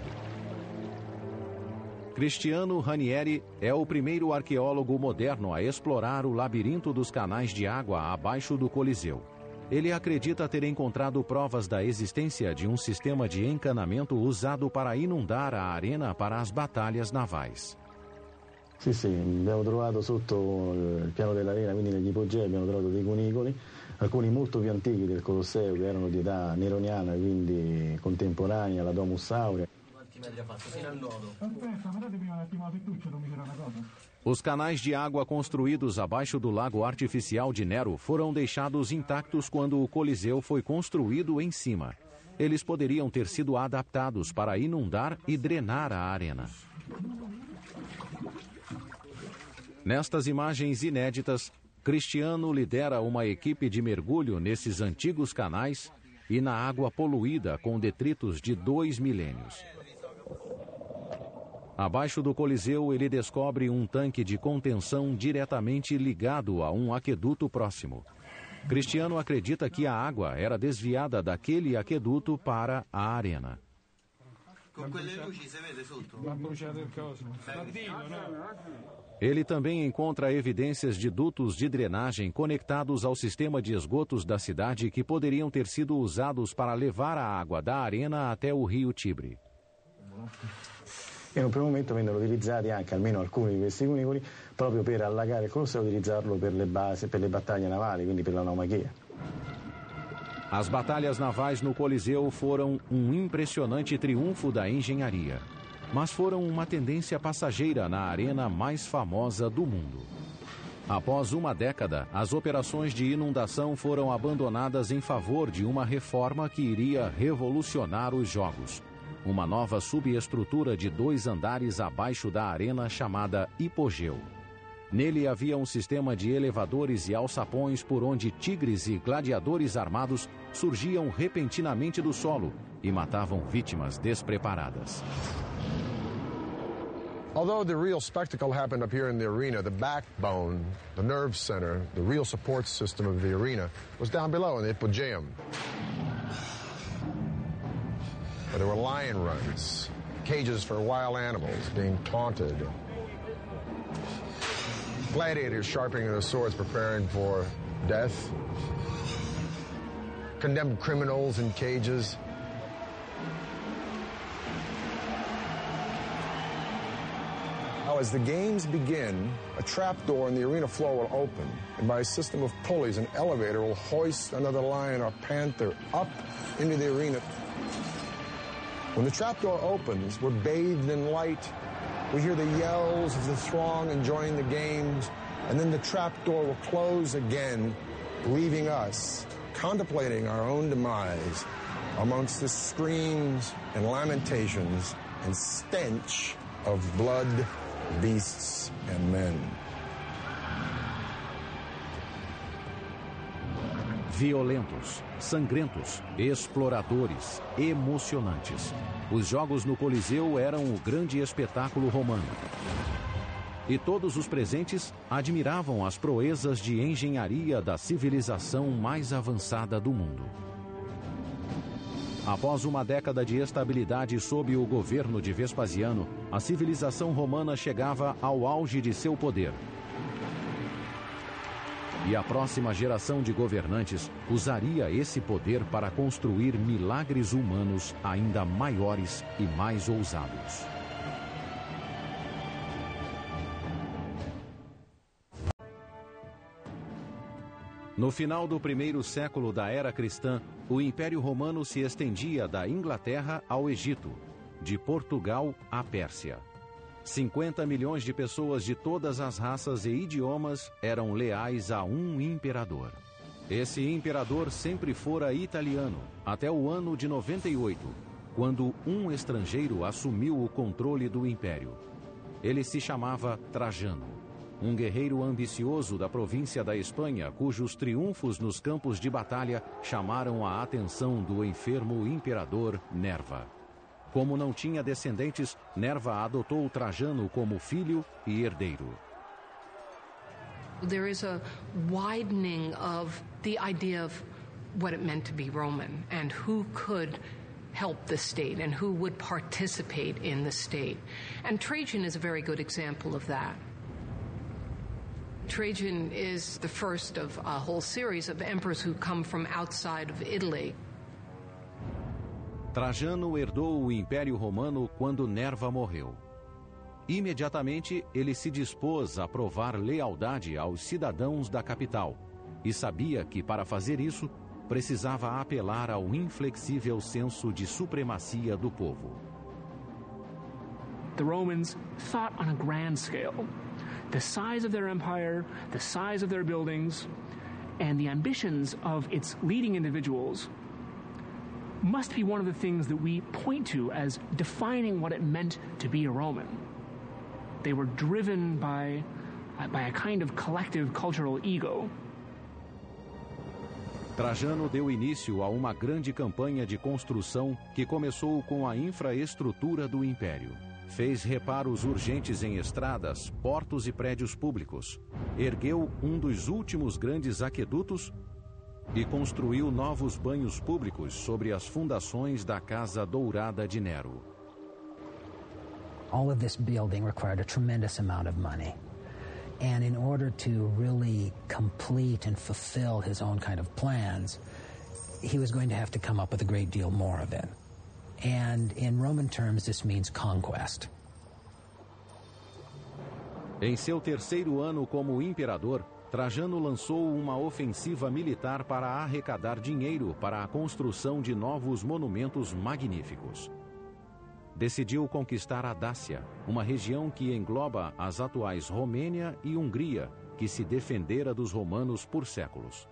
Cristiano Ranieri é o primeiro arqueólogo moderno a explorar o labirinto dos canais de água abaixo do Coliseu. ele acredita ter encontrado provas da existência de um sistema de encanamento usado para inundar a arena para as batalhas navais. Sì, sì, abbiamo trovato sotto il piano dell'arena, quindi negli ipogei abbiamo trovato dei cunicoli, alcuni molto più antichi del Colosseo, che erano di età neroniana, quindi contemporanea alla Domus Aurea. Quanti metri ha fatto? Fino al nodo. Aspetta, guardate prima un attimo la fettuccia, non mi c'era una cosa. Os canais de água construídos abaixo do lago artificial de Nero foram deixados intactos quando o Coliseu foi construído em cima. Eles poderiam ter sido adaptados para inundar e drenar a arena. Nestas imagens inéditas, Cristiano lidera uma equipe de mergulho nesses antigos canais e na água poluída com detritos de 2 milênios. Abaixo do Coliseu, ele descobre um tanque de contenção diretamente ligado a um aqueduto próximo. Cristiano acredita que a água era desviada daquele aqueduto para a arena. Ele também encontra evidências de dutos de drenagem conectados ao sistema de esgotos da cidade que poderiam ter sido usados para levar a água da arena até o rio Tibre. In un primo momento vennero utilizzati anche almeno alcuni di questi cunicoli proprio per allagare il Colosseo e utilizzarlo per le basi, per le battaglie navali, quindi per la naumachia. As batalhas navais no Coliseu foram um impressionante triunfo da engenharia, mas foram uma tendência passageira na arena mais famosa do mundo. Após uma década, as operações de inundação foram abandonadas em favor de uma reforma que iria revolucionar os jogos. Uma nova subestrutura de 2 andares abaixo da arena chamada hipogeu. Nele havia um sistema de elevadores e alçapões por onde tigres e gladiadores armados surgiam repentinamente do solo e matavam vítimas despreparadas. Although the real spectacle happened up here in the arena, the backbone, the nerve center, the real support system of the arena was down below in the Hippogeum. There were lion runs, cages for wild animals being taunted, gladiators sharpening their swords preparing for death, condemned criminals in cages. Now, as the games begin, a trapdoor in the arena floor will open, and by a system of pulleys, an elevator will hoist another lion or panther up into the arena. When the trapdoor opens, we're bathed in light. We hear the yells of the throng enjoying the games, and then the trapdoor will close again, leaving us contemplating our own demise amongst the screams and lamentations and stench of blood, beasts, and men. Violentos, sangrentos, exploradores, emocionantes. Os jogos no Coliseu eram o grande espetáculo romano. E todos os presentes admiravam as proezas de engenharia da civilização mais avançada do mundo. Após uma década de estabilidade sob o governo de Vespasiano, a civilização romana chegava ao auge de seu poder. E a próxima geração de governantes usaria esse poder para construir milagres humanos ainda maiores e mais ousados. No final do primeiro século da era cristã, o Império Romano se estendia da Inglaterra ao Egito, de Portugal à Pérsia. 50 milhões de pessoas de todas as raças e idiomas eram leais a um imperador. Esse imperador sempre fora italiano, até o ano de 98, quando um estrangeiro assumiu o controle do império. Ele se chamava Trajano, um guerreiro ambicioso da província da Espanha, cujos triunfos nos campos de batalha chamaram a atenção do enfermo imperador Nerva. Como não tinha descendentes, Nerva adotou Trajano como filho e herdeiro. There is a widening of the idea of what it meant to be Roman and who could help the state and who would participate in the state. And Trajan is a very good example of that. Trajan is the first of a whole series of emperors who come from outside of Italy. Trajano herdou o Império Romano quando Nerva morreu. Imediatamente, ele se dispôs a provar lealdade aos cidadãos da capital e sabia que, para fazer isso, precisava apelar ao inflexível senso de supremacia do povo. The Romans thought on a grand scale. The size of their empire, the size of their buildings, and the ambitions of its leading individuals must be one of the things that we point to as defining what it meant to be a Roman. They were driven by a kind of collective cultural ego. Trajano deu início a uma grande campanha de construção que começou com a infraestrutura do império. Fez reparos urgentes em estradas, portos e prédios públicos. Ergueu um dos últimos grandes aquedutos e construiu novos banhos públicos sobre as fundações da Casa Dourada de Nero. All of this building required a tremendous amount of money. And in order to really complete and fulfill his own kind of plans, he was going to have to come up with a great deal more of it. And in Roman terms, this means conquest. Em seu terceiro ano como imperador, Trajano lançou uma ofensiva militar para arrecadar dinheiro para a construção de novos monumentos magníficos. Decidiu conquistar a Dácia, uma região que engloba as atuais Romênia e Hungria, que se defendera dos romanos por séculos.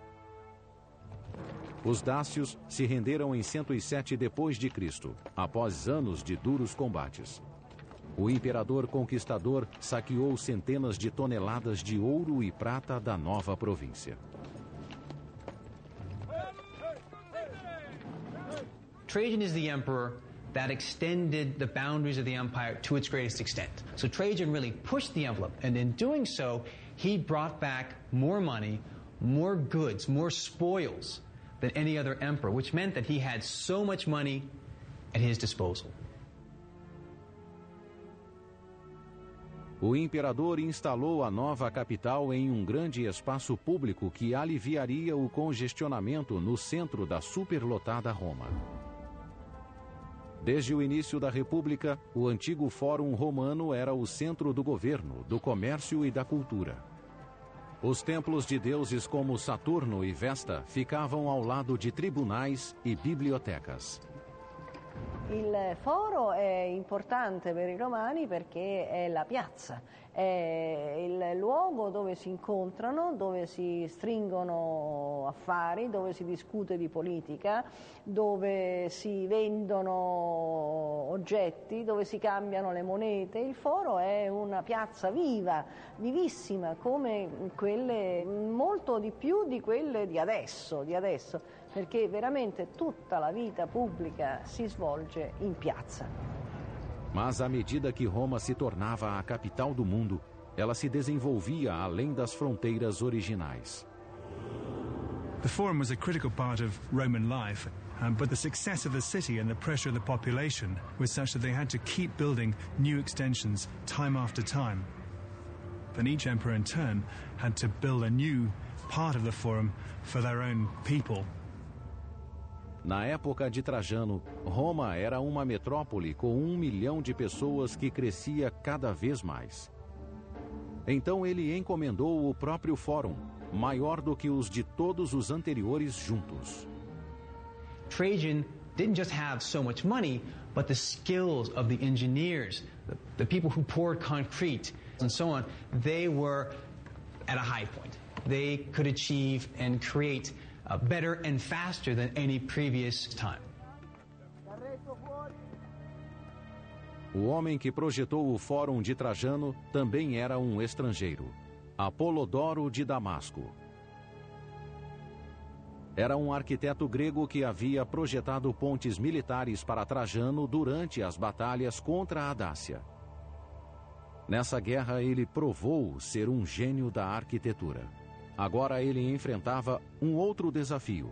Os dácios se renderam em 107 d.C., após anos de duros combates. O imperador conquistador saqueou centenas de toneladas de ouro e prata da nova província. Trajan is the emperor that extended the boundaries of the empire to its greatest extent. So Trajan really pushed the envelope, and in doing so, he brought back more money, more goods, more spoils than any other emperor, which meant that he had so much money at his disposal. O imperador instalou a nova capital em um grande espaço público que aliviaria o congestionamento no centro da superlotada Roma. Desde o início da República, o antigo Fórum Romano era o centro do governo, do comércio e da cultura. Os templos de deuses como Saturno e Vesta ficavam ao lado de tribunais e bibliotecas. Il foro è importante per i romani perché è la piazza, è il luogo dove si incontrano, dove si stringono affari, dove si discute di politica, dove si vendono oggetti, dove si cambiano le monete. Il foro è una piazza viva, vivissima, come quelle, molto di più di quelle di adesso, perché veramente tutta la vita pubblica si svolge in piazza. Mas à medida que Roma se tornava a capital do mundo, ela se desenvolvia além das fronteiras originais. The Forum was a critical part of Roman life, but the success of the city and the pressure of the population was such that they had to keep building new extensions time after time. And each emperor in turn had to build a new part of the Forum for their own people. Na época de Trajano, Roma era uma metrópole com 1 milhão de pessoas que crescia cada vez mais. Então ele encomendou o próprio Fórum, maior do que os de todos os anteriores juntos. Trajan didn't just have so much money, but the skills of the engineers, the people who poured concrete and so on, they were at a high point. They could achieve and create better and faster than any previous time. O homem que projetou o Fórum de Trajano também era um estrangeiro, Apolodoro de Damasco. Era um arquiteto grego que havia projetado pontes militares para Trajano durante as batalhas contra a Dácia. Nessa guerra ele provou ser um gênio da arquitetura. Agora ele enfrentava um outro desafio: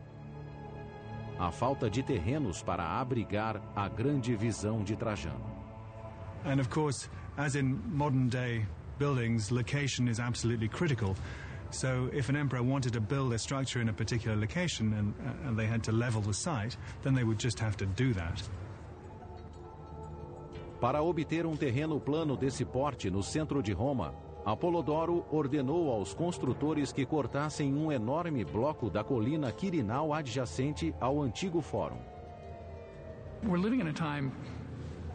a falta de terrenos para abrigar a grande visão de Trajano. And of course, as in modern day buildings, location is absolutely critical. So if an emperor wanted to build a structure in a particular location and they had to level the site, then they would just have to do that. Para obter um terreno plano desse porte no centro de Roma, Apolodoro ordenou aos construtores que cortassem um enorme bloco da colina Quirinal adjacente ao antigo fórum. We're living in a time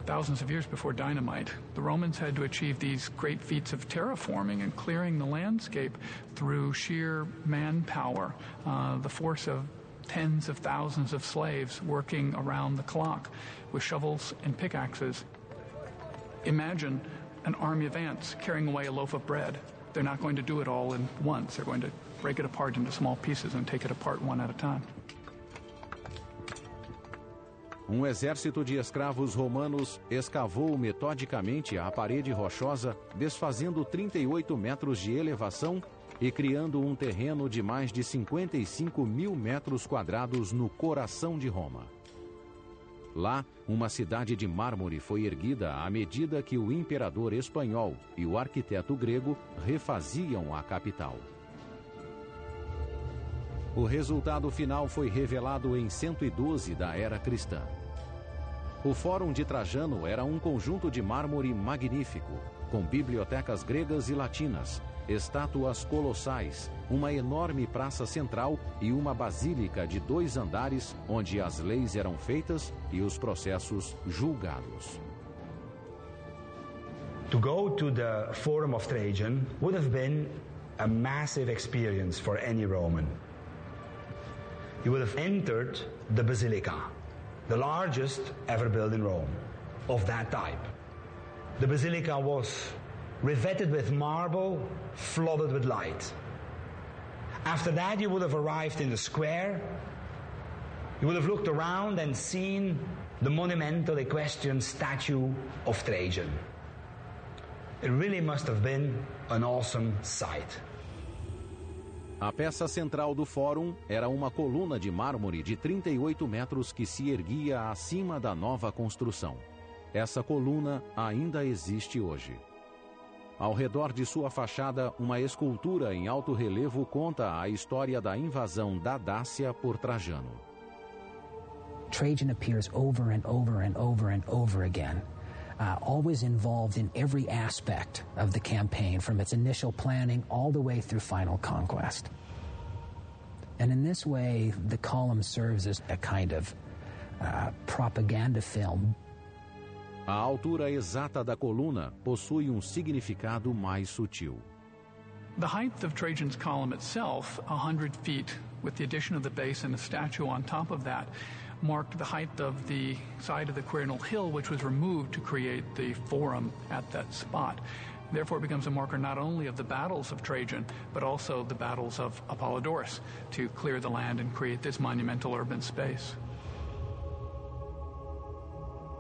thousands of years before dynamite. The Romans had to achieve these great feats of terraforming and clearing the landscape through sheer manpower, the force of tens of thousands of slaves working around the clock with shovels and pickaxes. Imagine an army of ants carrying away a loaf of bread. They're not going to do it all in once. They're going to break it apart into small pieces and take it apart one at a time. Um exército de escravos romanos escavou metodicamente a parede rochosa, desfazendo 38 metros de elevação e criando um terreno de mais de 55 mil metros quadrados no coração de Roma. Lá, uma cidade de mármore foi erguida à medida que o imperador espanhol e o arquiteto grego refaziam a capital. O resultado final foi revelado em 112 da era cristã. O Fórum de Trajano era um conjunto de mármore magnífico, com bibliotecas gregas e latinas, estátuas colossais, uma enorme praça central e uma basílica de 2 andares onde as leis eram feitas e os processos julgados. To go to the Forum of Trajan would have been a massive experience for any Roman. You would have entered the Basilica, the largest ever built in Rome, of that type. The Basilica was revetted with marble, flooded with light. After that, you would have arrived in the square. You would have looked around and seen the monumental equestrian statue of Trajan. It really must have been an awesome sight. A peça central do fórum era uma coluna de mármore de 38 metros que se erguia acima da nova construção. Essa coluna ainda existe hoje. Ao redor de sua fachada, uma escultura em alto relevo conta a história da invasão da Dácia por Trajano. Trajan appears over and over and over and over again. Always involved in every aspect of the campaign, from its initial planning all the way through final conquest. And in this way, the column serves as a kind of propaganda film. A altura exata da coluna possui significado mais sutil. The height of Trajan's column itself, 100 feet, with the addition of the base and a statue on top of that, marked the height of the side of the Quirinal Hill, which was removed to create the forum at that spot. Therefore, it becomes a marker not only of the battles of Trajan, but also the battles of Apollodorus to clear the land and create this monumental urban space.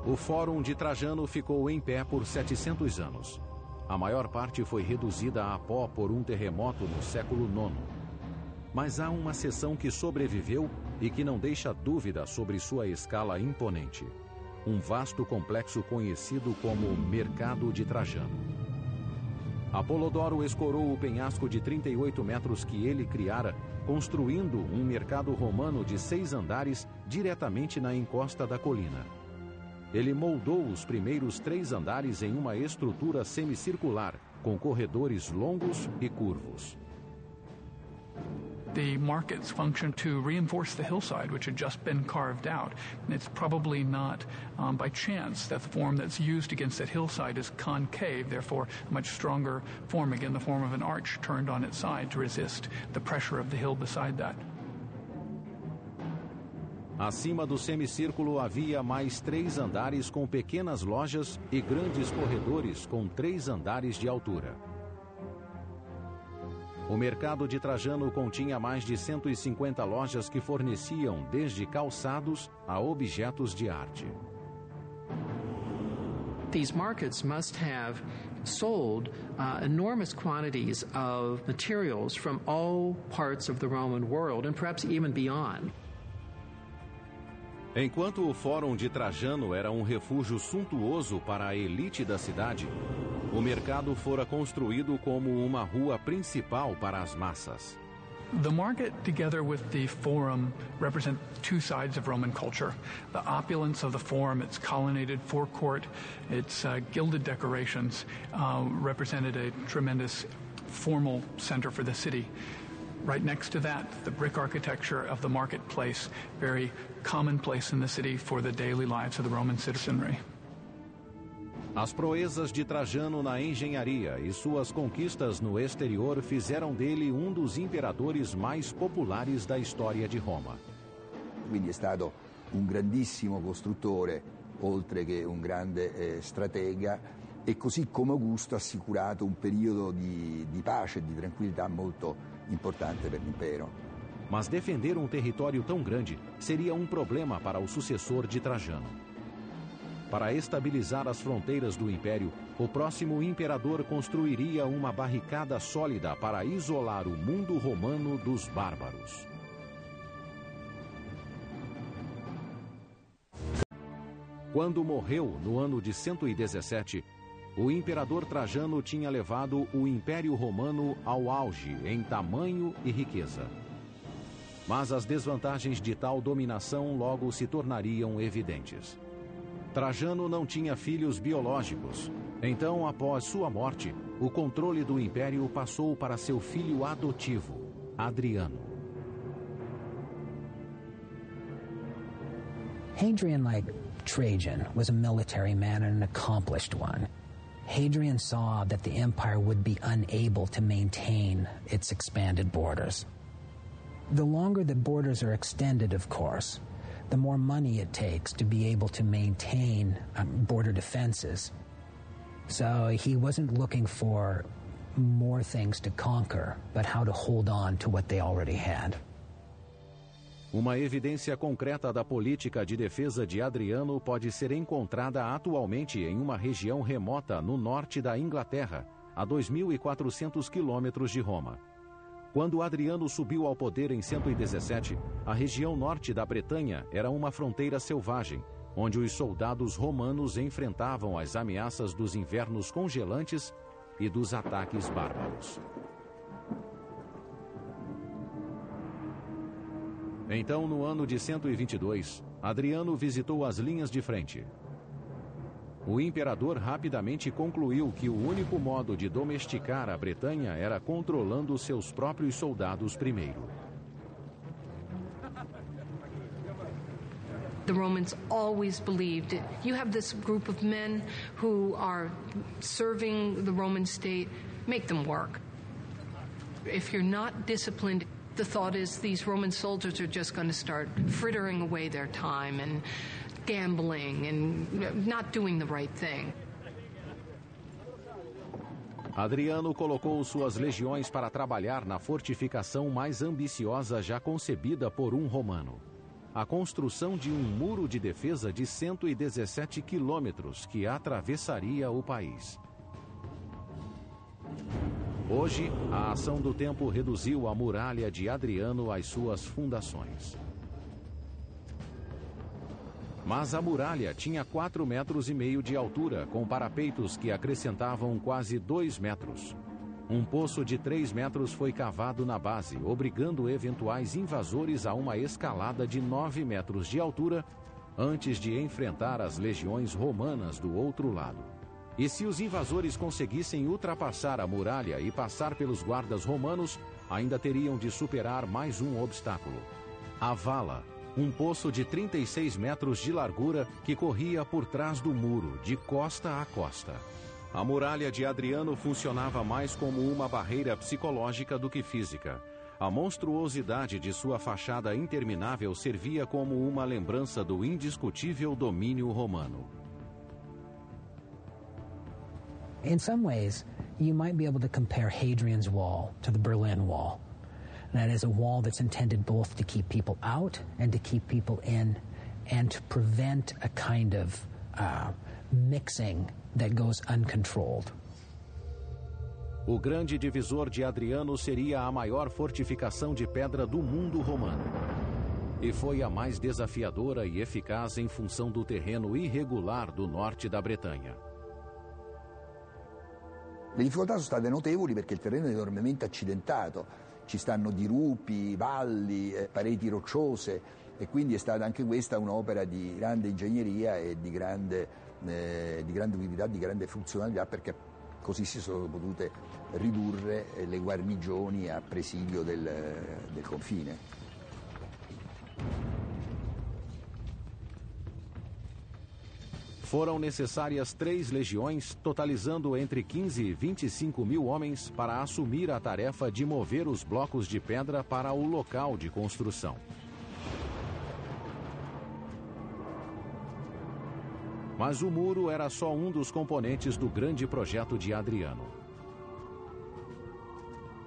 O Fórum de Trajano ficou em pé por 700 anos. A maior parte foi reduzida a pó por um terremoto no século IX. Mas há uma seção que sobreviveu e que não deixa dúvida sobre sua escala imponente. Um vasto complexo conhecido como Mercado de Trajano. Apolodoro escorou o penhasco de 38 metros que ele criara, construindo um mercado romano de 6 andares diretamente na encosta da colina. Ele moldou os primeiros 3 andares em uma estrutura semicircular, com corredores longos e curvos. The markets function to reinforce the hillside, which had just been carved out. And it's probably not by chance that the form that's used against that hillside is concave, therefore a much stronger form, again the form of an arch turned on its side to resist the pressure of the hill beside that. Acima do semicírculo havia mais 3 andares com pequenas lojas e grandes corredores com 3 andares de altura. O mercado de Trajano continha mais de 150 lojas que forneciam desde calçados a objetos de arte. These markets must have sold enormous quantities of materials from all parts of the Roman world and perhaps even beyond. Enquanto o Fórum de Trajano era um refúgio suntuoso para a elite da cidade, O mercado fora construído como uma rua principal para as massas. The market, together with the forum, represent two sides of Roman culture. The opulence of the forum, its colonnaded forecourt, its gilded decorations, represented a tremendous formal center for the city. Right next to that, the brick architecture of the marketplace, very commonplace in the city for the daily lives of the Roman citizenry. As proezas de Trajano na engenharia e suas conquistas no exterior fizeram dele um dos imperadores mais populares da história de Roma. Quindi è stato un grandissimo costruttore, oltre che un grande stratega, e così come Augusto ha assicurato un periodo di pace e di tranquillità molto importante per l'impero. Mas defender um território tão grande seria um problema para o sucessor de Trajano. Para estabilizar as fronteiras do império, o próximo imperador construiria uma barricada sólida para isolar o mundo romano dos bárbaros. Quando morreu, no ano de 117, o imperador Trajano tinha levado o Império Romano ao auge em tamanho e riqueza. Mas as desvantagens de tal dominação logo se tornariam evidentes. Trajano não tinha filhos biológicos. Então, após sua morte, o controle do império passou para seu filho adotivo, Adriano. Hadrian, like Trajan, was a military man and an accomplished one. Hadrian saw that the empire would be unable to maintain its expanded borders. The longer the borders are extended, of course, the more money it takes to be able to maintain border defenses. So he wasn't looking for more things to conquer, but how to hold on to what they already had. Uma evidência concreta da política de defesa de Adriano pode ser encontrada atualmente em uma região remota no norte da Inglaterra, a 2.400 quilômetros de Roma. Quando Adriano subiu ao poder em 117, a região norte da Bretanha era uma fronteira selvagem, onde os soldados romanos enfrentavam as ameaças dos invernos congelantes e dos ataques bárbaros. Então, no ano de 122, Adriano visitou as linhas de frente. O imperador rapidamente concluiu que o único modo de domesticar a Bretanha era controlando seus próprios soldados primeiro. The Romans always believed you have this group of men who are serving the Roman state, make them work. If you're not disciplined, the thought is these Roman soldiers are just going to start frittering away their time and gambling and not doing the right thing. Adriano colocou suas legiões para trabalhar na fortificação mais ambiciosa já concebida por um romano. A construção de um muro de defesa de 117 quilômetros que atravessaria o país. Hoje, a ação do tempo reduziu a muralha de Adriano às suas fundações. Mas a muralha tinha 4,5 metros de altura, com parapeitos que acrescentavam quase 2 metros. Um poço de 3 metros foi cavado na base, obrigando eventuais invasores a uma escalada de 9 metros de altura antes de enfrentar as legiões romanas do outro lado. E se os invasores conseguissem ultrapassar a muralha e passar pelos guardas romanos, ainda teriam de superar mais um obstáculo: a vala, um poço de 36 metros de largura que corria por trás do muro, de costa a costa. A muralha de Adriano funcionava mais como uma barreira psicológica do que física. A monstruosidade de sua fachada interminável servia como uma lembrança do indiscutível domínio romano. In some ways, you might be able to compare Hadrian's Wall to the Berlin Wall. That is a wall that's intended both to keep people out and to keep people in, and to prevent a kind of mixing that goes uncontrolled. O grande divisor de Adriano seria a maior fortificação de pedra do mundo romano. E foi a mais desafiadora e eficaz em função do terreno irregular do norte da Bretanha. Le difficoltà sono state notevoli perché il terreno è enormemente accidentato, ci stanno dirupi, valli, pareti rocciose e quindi è stata anche questa un'opera di grande ingegneria e di grande utilità, di grande funzionalità, perché così si sono potute ridurre le guarnigioni a presidio del confine. Foram necessárias 3 legiões, totalizando entre 15 e 25 mil homens, para assumir a tarefa de mover os blocos de pedra para o local de construção. Mas o muro era só um dos componentes do grande projeto de Adriano.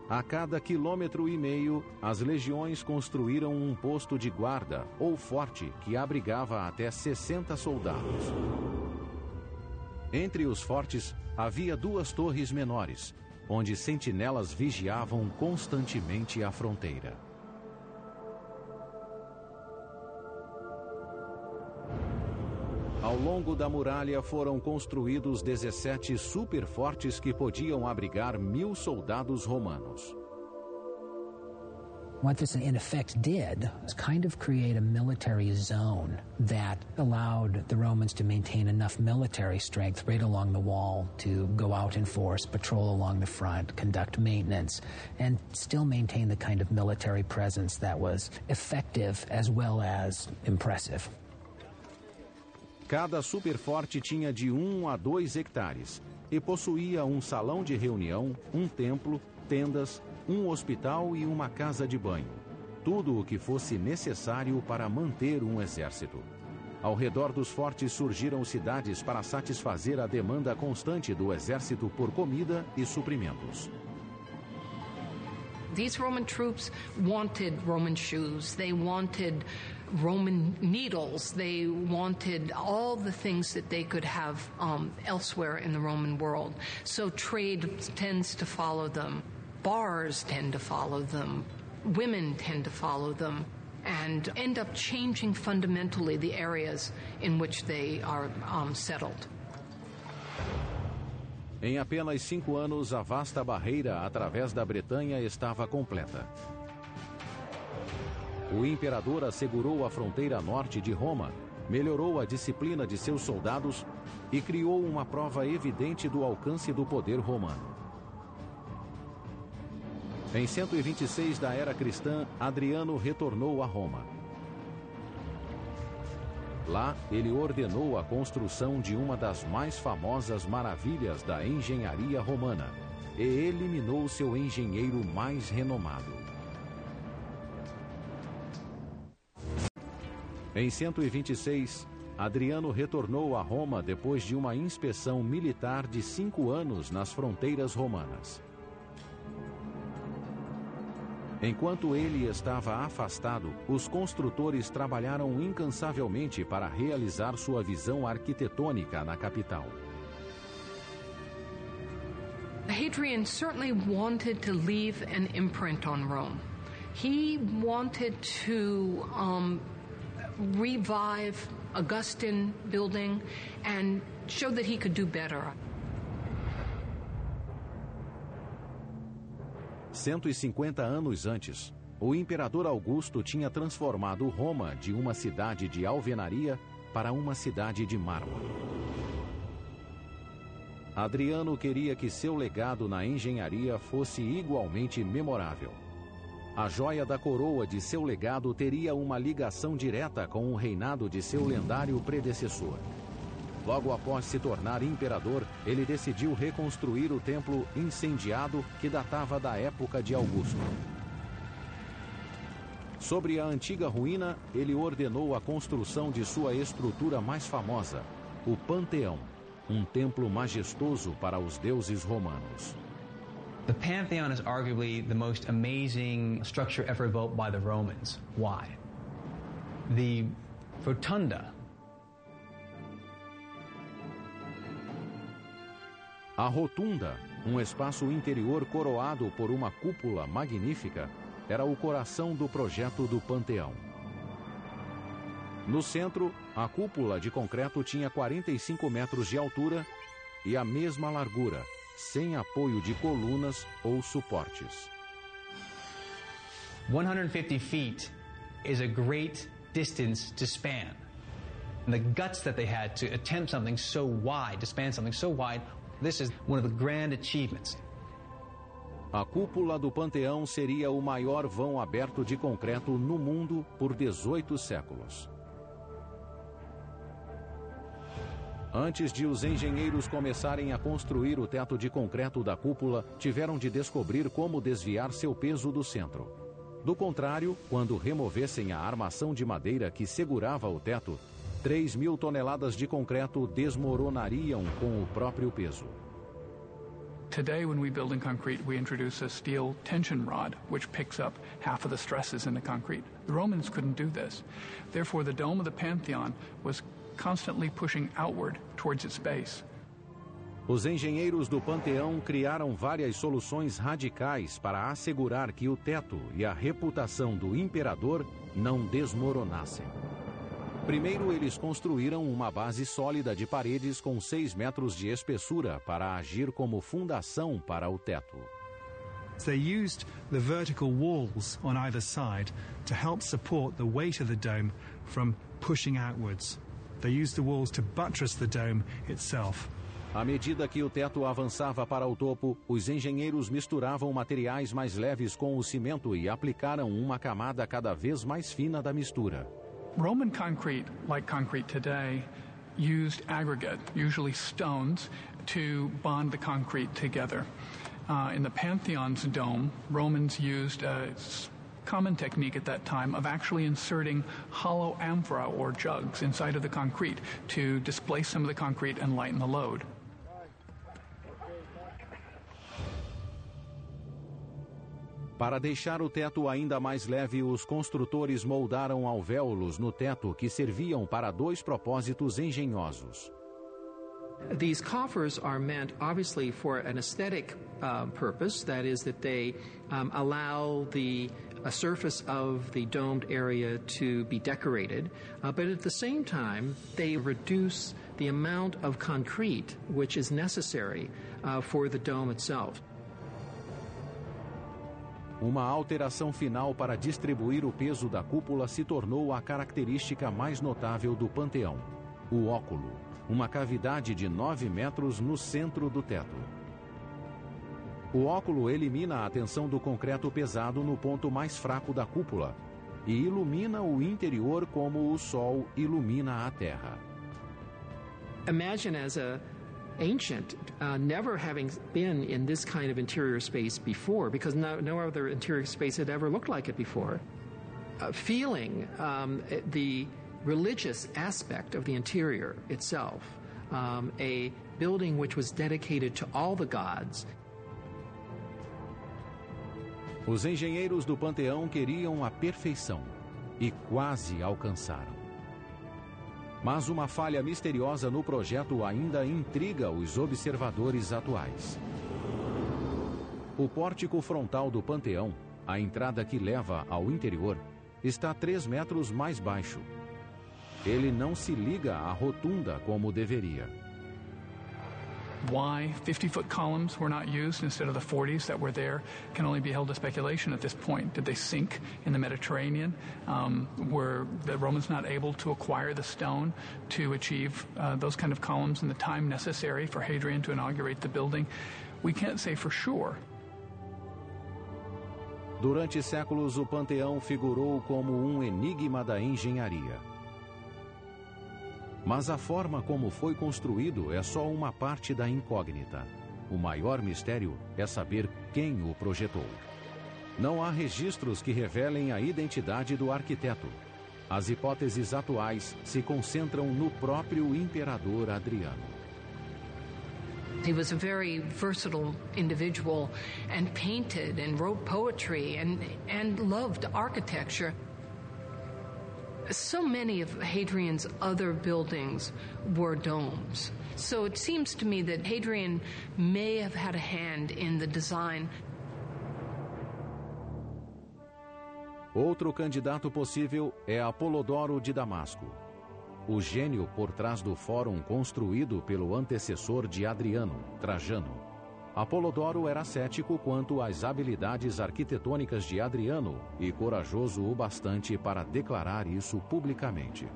A cada 1,5 quilômetro, as legiões construíram um posto de guarda ou forte que abrigava até 60 soldados. Entre os fortes havia 2 torres menores, onde sentinelas vigiavam constantemente a fronteira. Ao longo da muralha foram construídos 17 superfortes que podiam abrigar 1.000 soldados romanos. What this in effect did was kind of create a military zone that allowed the Romans to maintain enough military strength right along the wall to go out in force, patrol along the front, conduct maintenance, and still maintain the kind of military presence that was effective as well as impressive. Cada superforte tinha de 1 a 2 hectares e possuía um salão de reunião, um templo, tendas, um hospital e uma casa de banho. Tudo o que fosse necessário para manter um exército. Ao redor dos fortes surgiram cidades para satisfazer a demanda constante do exército por comida e suprimentos. These Roman troops wanted Roman shoes, they wanted Roman needles, they wanted all the things that they could have elsewhere in the Roman world. So trade tends to follow them, bars tend to follow them, women tend to follow them, and end up changing fundamentally the areas in which they are settled. Em apenas 5 anos, a vasta barreira através da Bretanha estava completa. O imperador assegurou a fronteira norte de Roma, melhorou a disciplina de seus soldados e criou uma prova evidente do alcance do poder romano. Em 126 da era cristã, Adriano retornou a Roma. Lá, ele ordenou a construção de uma das mais famosas maravilhas da engenharia romana e eliminou seu engenheiro mais renomado. Em 126, Adriano retornou a Roma depois de uma inspeção militar de 5 anos nas fronteiras romanas. Enquanto ele estava afastado, os construtores trabalharam incansavelmente para realizar sua visão arquitetônica na capital. Hadrian certainly wanted to leave an imprint on Rome. He wanted to revive Augustan building and show that he could do better. 150 anos antes, o imperador Augusto tinha transformado Roma de uma cidade de alvenaria para uma cidade de mármore. Adriano queria que seu legado na engenharia fosse igualmente memorável. A joia da coroa de seu legado teria uma ligação direta com o reinado de seu lendário predecessor. Logo após se tornar imperador, ele decidiu reconstruir o templo incendiado que datava da época de Augusto. Sobre a antiga ruína, ele ordenou a construção de sua estrutura mais famosa, o Panteão, um templo majestoso para os deuses romanos. The Pantheon is arguably the most amazing structure ever built by the Romans. Why? The Rotunda. A Rotunda, um espaço interior coroado por uma cúpula magnífica, era o coração do projeto do Panteão. No centro, a cúpula de concreto tinha 45 metros de altura e a mesma largura, sem apoio de colunas ou suportes. 150 feet is a great distance to span. And the guts that they had to attempt something so wide, to span something so wide, this is one of the grand achievements. A cúpula do Panteão seria o maior vão aberto de concreto no mundo por 18 séculos. Antes de os engenheiros começarem a construir o teto de concreto da cúpula, tiveram de descobrir como desviar seu peso do centro. Do contrário, quando removessem a armação de madeira que segurava o teto, 3.000 toneladas de concreto desmoronariam com o próprio peso. Today, when we build in concrete, we introduce a steel tension rod, which picks up half of the stresses in the concrete. The Romans couldn't do this. Therefore, the dome of the Pantheon was constantly pushing outward towards its base. Os engenheiros do Panteão criaram várias soluções radicais para assegurar que o teto e a reputação do imperador não desmoronassem. Primeiro, eles construíram uma base sólida de paredes com 6 metros de espessura para agir como fundação para o teto. They used the vertical walls on either side to help support the weight of the dome from pushing outwards. They used the walls to buttress the dome itself. À medida que o teto avançava para o topo, os engenheiros misturavam materiais mais leves com o cimento e aplicaram uma camada cada vez mais fina da mistura. Roman concrete, like concrete today, used aggregate, usually stones, to bond the concrete together. In the Pantheon's dome, Romans used a common technique at that time of actually inserting hollow amphora or jugs inside of the concrete to displace some of the concrete and lighten the load. Para deixar o teto ainda mais leve, os construtores moldaram alvéolos no teto que serviam para 2 propósitos engenhosos. These coffers are meant, obviously, for an aesthetic purpose. That is, that they allow the surface of the domed area to be decorated. But at the same time, they reduce the amount of concrete which is necessary for the dome itself. Uma alteração final para distribuir o peso da cúpula se tornou a característica mais notável do Panteão: o óculo, uma cavidade de 9 metros no centro do teto. O óculo elimina a tensão do concreto pesado no ponto mais fraco da cúpula e ilumina o interior como o sol ilumina a terra. Imagine as a ancient, never having been in this kind of interior space before, because no other interior space had ever looked like it before, feeling the religious aspect of the interior itself, a building which was dedicated to all the gods. Os engenheiros do Panteão queriam a perfeição e quase alcançaram. Mas uma falha misteriosa no projeto ainda intriga os observadores atuais. O pórtico frontal do Panteão, a entrada que leva ao interior, está 3 metros mais baixo. Ele não se liga à rotunda como deveria. Why 50-foot columns were not used instead of the 40s that were there can only be held to speculation at this point. Did they sink in the Mediterranean? Were the Romans not able to acquire the stone to achieve those kind of columns in the time necessary for Hadrian to inaugurate the building? We can't say for sure. Durante séculos, o Panteão figurou como um enigma da engenharia. Mas a forma como foi construído é só uma parte da incógnita. O maior mistério é saber quem o projetou. Não há registros que revelem a identidade do arquiteto. As hipóteses atuais se concentram no próprio imperador Adriano. He was a very versatile individual and painted and wrote poetry and loved architecture. So many of Hadrian's other buildings were domes. So it seems to me that Hadrian may have had a hand in the design. Outro candidato possível é Apolodoro de Damasco, o gênio por trás do fórum construído pelo antecessor de Adriano, Trajano. Apolodoro era cético quanto às habilidades arquitetônicas de Adriano e corajoso o bastante para declarar isso publicamente.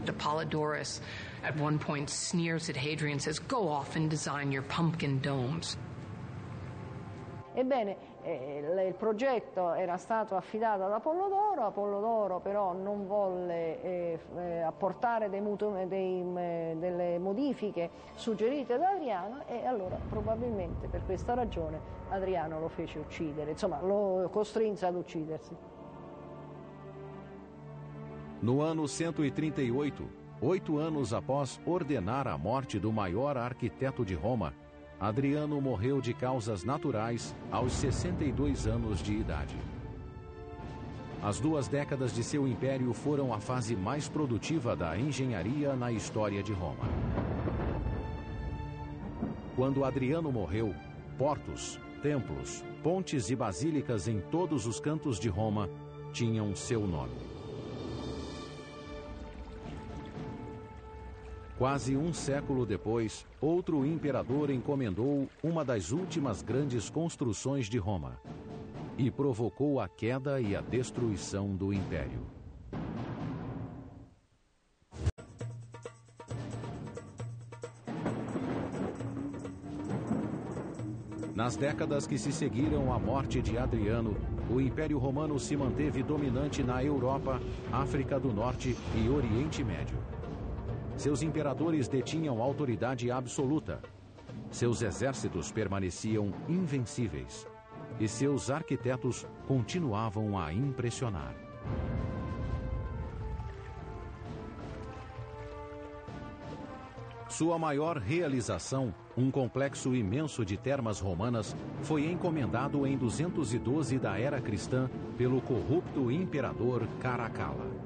Apollodorus, at one point, sneers at Hadrian and says, "Go off and design your pumpkin domes." Ebbene, il progetto era stato affidato ad Apollodoro però non volle apportare delle modifiche suggerite da Adriano e allora probabilmente per questa ragione Adriano lo fece uccidere, insomma lo costrinse ad uccidersi. No ano 138, 8 anos após ordenar a morte do maior arquiteto de Roma, Adriano morreu de causas naturais aos 62 anos de idade. As 2 décadas de seu império foram a fase mais produtiva da engenharia na história de Roma. Quando Adriano morreu, portos, templos, pontes e basílicas em todos os cantos de Roma tinham seu nome. Quase um século depois, outro imperador encomendou uma das últimas grandes construções de Roma e provocou a queda e a destruição do império. Nas décadas que se seguiram à morte de Adriano, o Império Romano se manteve dominante na Europa, África do Norte e Oriente Médio. Seus imperadores detinham autoridade absoluta. Seus exércitos permaneciam invencíveis. E seus arquitetos continuavam a impressionar. Sua maior realização, um complexo imenso de termas romanas, foi encomendado em 212 da era cristã pelo corrupto imperador Caracalla.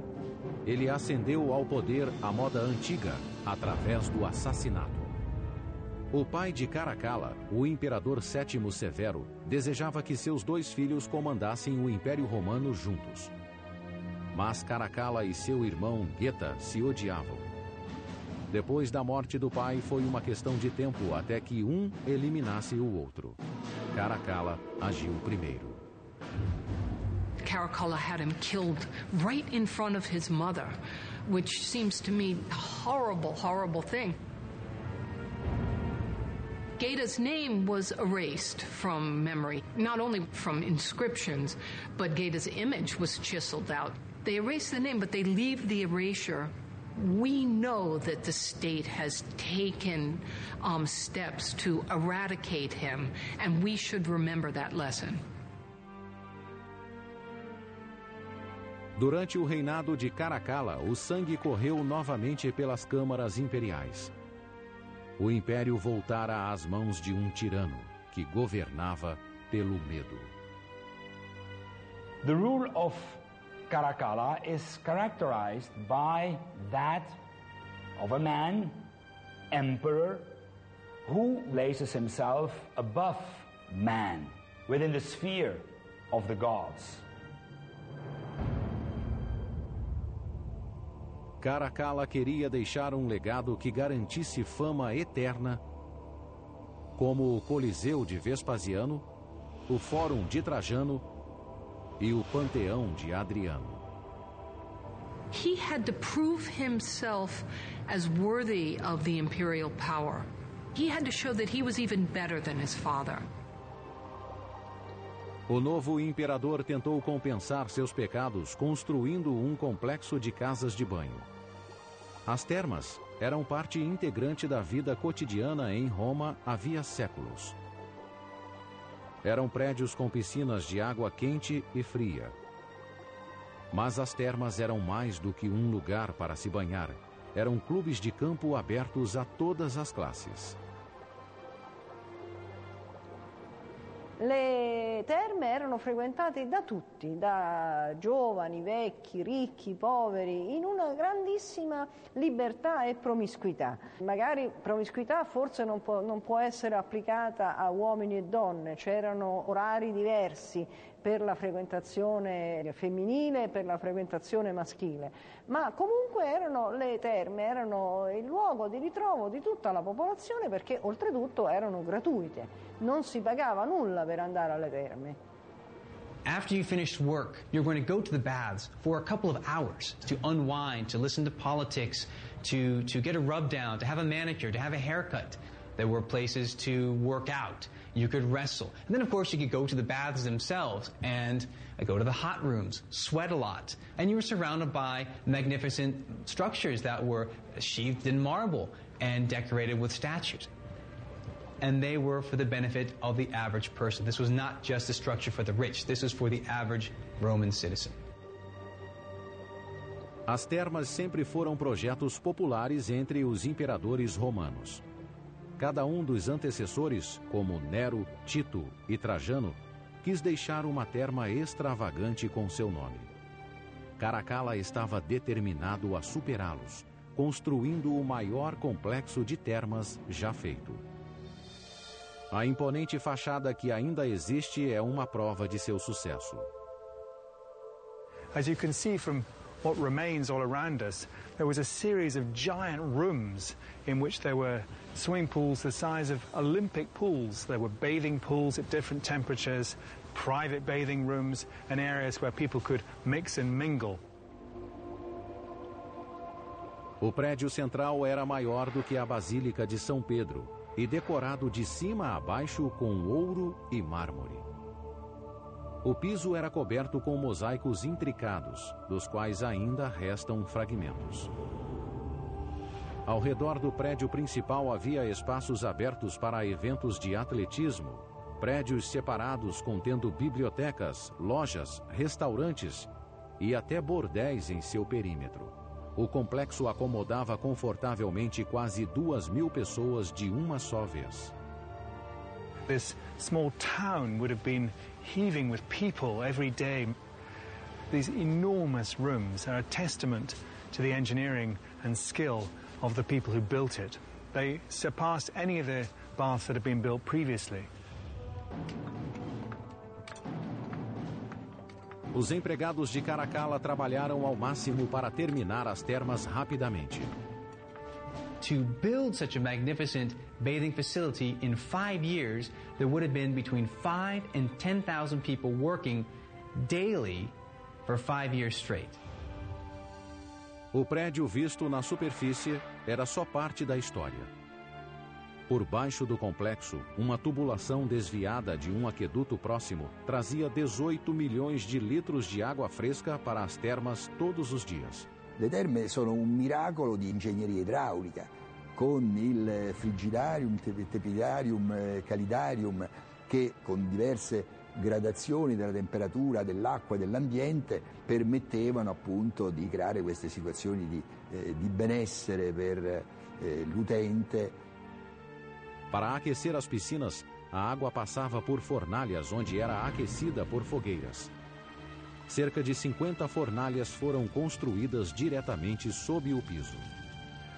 Ele ascendeu ao poder à moda antiga, através do assassinato. O pai de Caracalla, o imperador Sétimo Severo, desejava que seus 2 filhos comandassem o Império Romano juntos. Mas Caracalla e seu irmão Geta se odiavam. Depois da morte do pai, foi uma questão de tempo até que um eliminasse o outro. Caracalla agiu primeiro. Caracalla had him killed right in front of his mother, which seems to me a horrible, horrible thing. Geta's name was erased from memory, not only from inscriptions, but Geta's image was chiseled out. They erase the name, but they leave the erasure. We know that the state has taken steps to eradicate him, and we should remember that lesson. Durante o reinado de Caracalla, o sangue correu novamente pelas câmaras imperiais. O império voltara às mãos de um tirano que governava pelo medo. The rule of Caracalla is characterized by that of a man, emperor, who places himself above man, within the sphere of the gods. Caracalla queria deixar um legado que garantisse fama eterna, como o Coliseu de Vespasiano, o Fórum de Trajano e o Panteão de Adriano. He had to prove himself as worthy of the imperial power. He had to show that he was even better than his father. O novo imperador tentou compensar seus pecados construindo um complexo de casas de banho. As termas eram parte integrante da vida cotidiana em Roma havia séculos. Eram prédios com piscinas de água quente e fria. Mas as termas eram mais do que um lugar para se banhar. Eram clubes de campo abertos a todas as classes. Le terme erano frequentate da tutti, da giovani, vecchi, ricchi, poveri, in una grandissima libertà e promiscuità. Magari promiscuità forse non può essere applicata a uomini e donne, c'erano orari diversi, per la frequentazione femminile e per la frequentazione maschile, ma comunque le terme erano il luogo di ritrovo di tutta la popolazione, perché oltretutto erano gratuite, non si pagava nulla per andare alle terme. After you finished work, you're going to go to the baths for a couple of hours to unwind, to listen to politics, to get a rub down, to have a manicure, to have a haircut. There were places to work out. You could wrestle. And then, of course, you could go to the baths themselves and go to the hot rooms, sweat a lot. And you were surrounded by magnificent structures that were sheathed in marble and decorated with statues. And they were for the benefit of the average person. This was not just a structure for the rich. This was for the average Roman citizen. As termas sempre foram projetos populares entre os imperadores romanos. Cada um dos antecessores, como Nero, Tito e Trajano, quis deixar uma terma extravagante com seu nome. Caracalla estava determinado a superá-los, construindo o maior complexo de termas já feito. A imponente fachada que ainda existe é uma prova de seu sucesso. As you can see from what remains all around us, there was a series of giant rooms in which there were swimming pools the size of Olympic pools. There were bathing pools at different temperatures, private bathing rooms, and areas where people could mix and mingle. O prédio central era maior do que a Basílica de São Pedro e decorado de cima a baixo com ouro e mármore. O piso era coberto com mosaicos intricados, dos quais ainda restam fragmentos. Ao redor do prédio principal havia espaços abertos para eventos de atletismo, prédios separados contendo bibliotecas, lojas, restaurantes e até bordéis em seu perímetro. O complexo acomodava confortavelmente quase 2.000 pessoas de uma só vez. This small town would have been heaving with people every day. These enormous rooms are a testament to the engineering and skill of the people who built it. They surpassed any of the baths that had been built previously. Os empregados de Caracalla trabalharam ao máximo para terminar as termas rapidamente. To build such a magnificent bathing facility in 5 years, there would have been between 5,000 and 10,000 people working daily for 5 years straight. O prédio visto na superfície era só parte da história. Por baixo do complexo, uma tubulação desviada de um aqueduto próximo trazia 18 milhões de litros de água fresca para as termas todos os dias. Le terme sono un miracolo di ingegneria idraulica, con il frigidarium, tepidarium, calidarium, che con diverse gradazioni della temperatura dell'acqua e dell'ambiente permettevano appunto di creare queste situazioni di benessere per l'utente. Para aquecer as piscinas, a água passava por fornalhas onde era aquecida por fogueiras. Cerca de 50 fornalhas foram construídas diretamente sob o piso.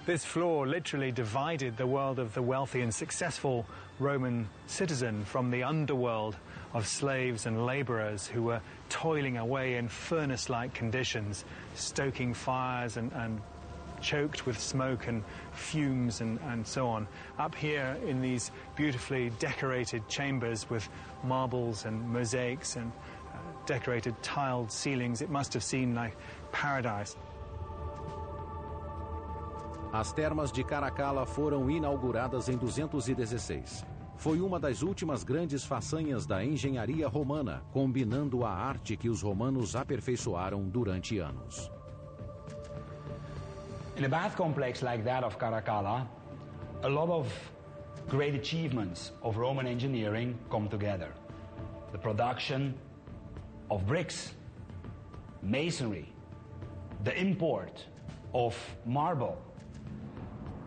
This floor literally divided the world of the wealthy and successful Roman citizen from the underworld of slaves and laborers who were toiling away in furnace-like conditions, stoking fires and choked with smoke and fumes and so on. Up here in these beautifully decorated chambers with marbles and mosaics and decorated tiled ceilings, it must have seemed like paradise. As termas de Caracalla foram inauguradas em 216. Foi uma das últimas grandes façanhas da engenharia romana, combinando a arte que os romanos aperfeiçoaram durante anos. In a bath complex like that of Caracalla, a lot of great achievements of Roman engineering come together. The production of bricks, masonry, the import of marble.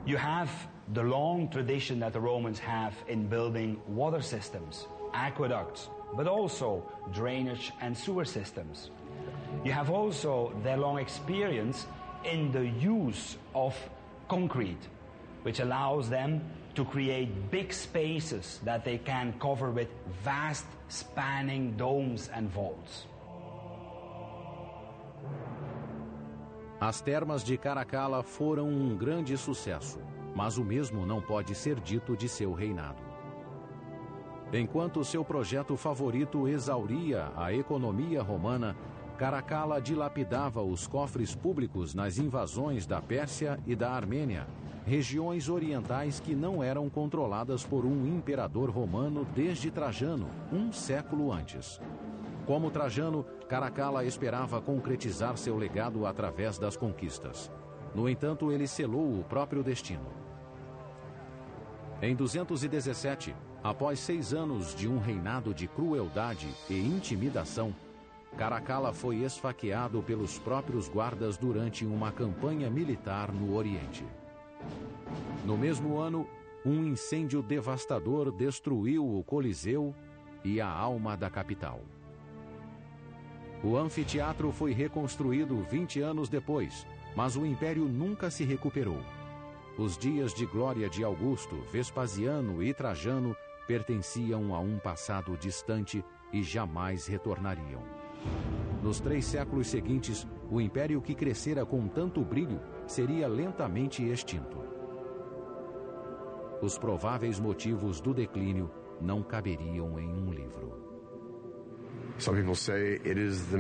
You have the long tradition that the Romans have in building water systems, aqueducts, but also drainage and sewer systems. You have also their long experience in the use of concrete, which allows them to create big spaces that they can cover with vast spanning domes and vaults. As termas de Caracalla foram um grande sucesso, mas o mesmo não pode ser dito de seu reinado. Enquanto seu projeto favorito exauria a economia romana, Caracalla dilapidava os cofres públicos nas invasões da Pérsia e da Armênia, regiões orientais que não eram controladas por um imperador romano desde Trajano, um século antes. Como Trajano, Caracalla esperava concretizar seu legado através das conquistas. No entanto, ele selou o próprio destino. Em 217, após 6 anos de um reinado de crueldade e intimidação, Caracalla foi esfaqueado pelos próprios guardas durante uma campanha militar no Oriente. No mesmo ano, um incêndio devastador destruiu o Coliseu e a alma da capital. O anfiteatro foi reconstruído 20 anos depois, mas o império nunca se recuperou. Os dias de glória de Augusto, Vespasiano e Trajano pertenciam a um passado distante e jamais retornariam. Nos 3 séculos seguintes, o império que crescera com tanto brilho seria lentamente extinto. Os prováveis motivos do declínio não caberiam em um livro. Some people say it is the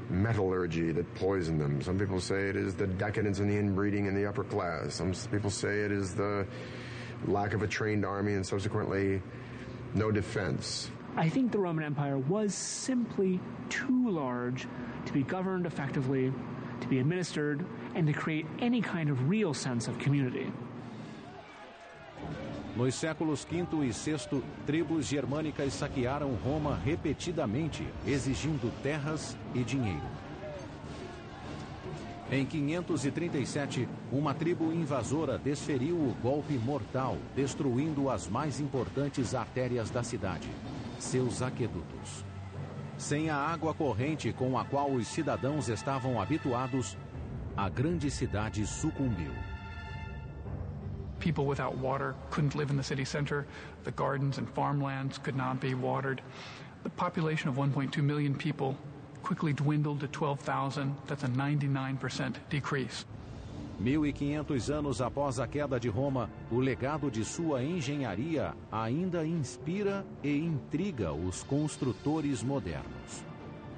metallurgy that poisoned them. Some people say it is the decadence and the inbreeding in the upper class. Some people say it is the lack of a trained army and subsequently no defense. I think the Roman Empire was simply too large to be governed effectively, to be administered, and to create any kind of real sense of community. Nos séculos V e VI, tribos germânicas saquearam Roma repetidamente, exigindo terras e dinheiro. Em 537, uma tribo invasora desferiu o golpe mortal, destruindo as mais importantes artérias da cidade, seus aquedutos. Sem a água corrente com a qual os cidadãos estavam habituados, a grande cidade sucumbiu. People without water couldn't live in the city center. The gardens and farmlands could not be watered. The population of 1.2 million people quickly dwindled to 12,000. That's a 99% decrease. 1500 anos após a queda de Roma, o legado de sua engenharia ainda inspira e intriga os construtores modernos.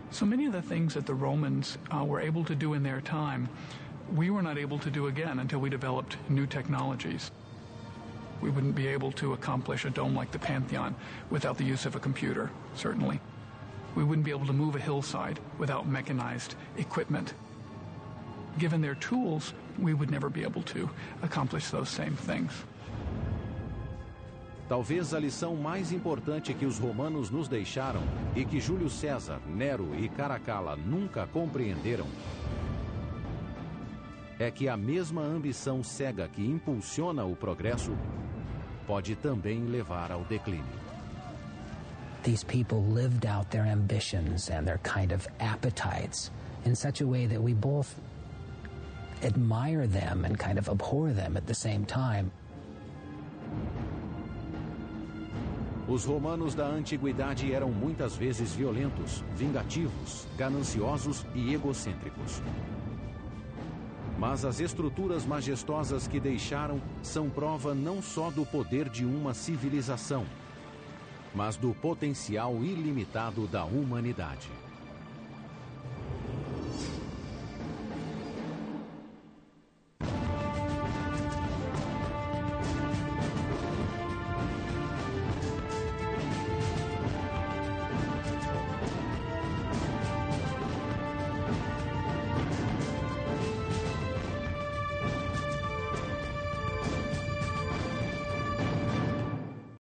So many of the things that the Romans were able to do in their time, we were not able to do again until we developed new technologies. We wouldn't be able to accomplish a dome like the Pantheon without the use of a computer, certainly. We wouldn't be able to move a hillside without mechanized equipment. Given their tools, we would never be able to accomplish those same things. Talvez a lição mais importante que os romanos nos deixaram e que Júlio César, Nero e Caracalla nunca compreenderam é que a mesma ambição cega que impulsiona o progresso pode também levar ao declínio. These people lived out their ambitions and their kind of appetites in such a way that we both admire them and kind of abhor them at the same time. Os romanos da antiguidade eram muitas vezes violentos, vingativos, gananciosos e egocêntricos. Mas as estruturas majestosas que deixaram são prova não só do poder de uma civilização, mas do potencial ilimitado da humanidade.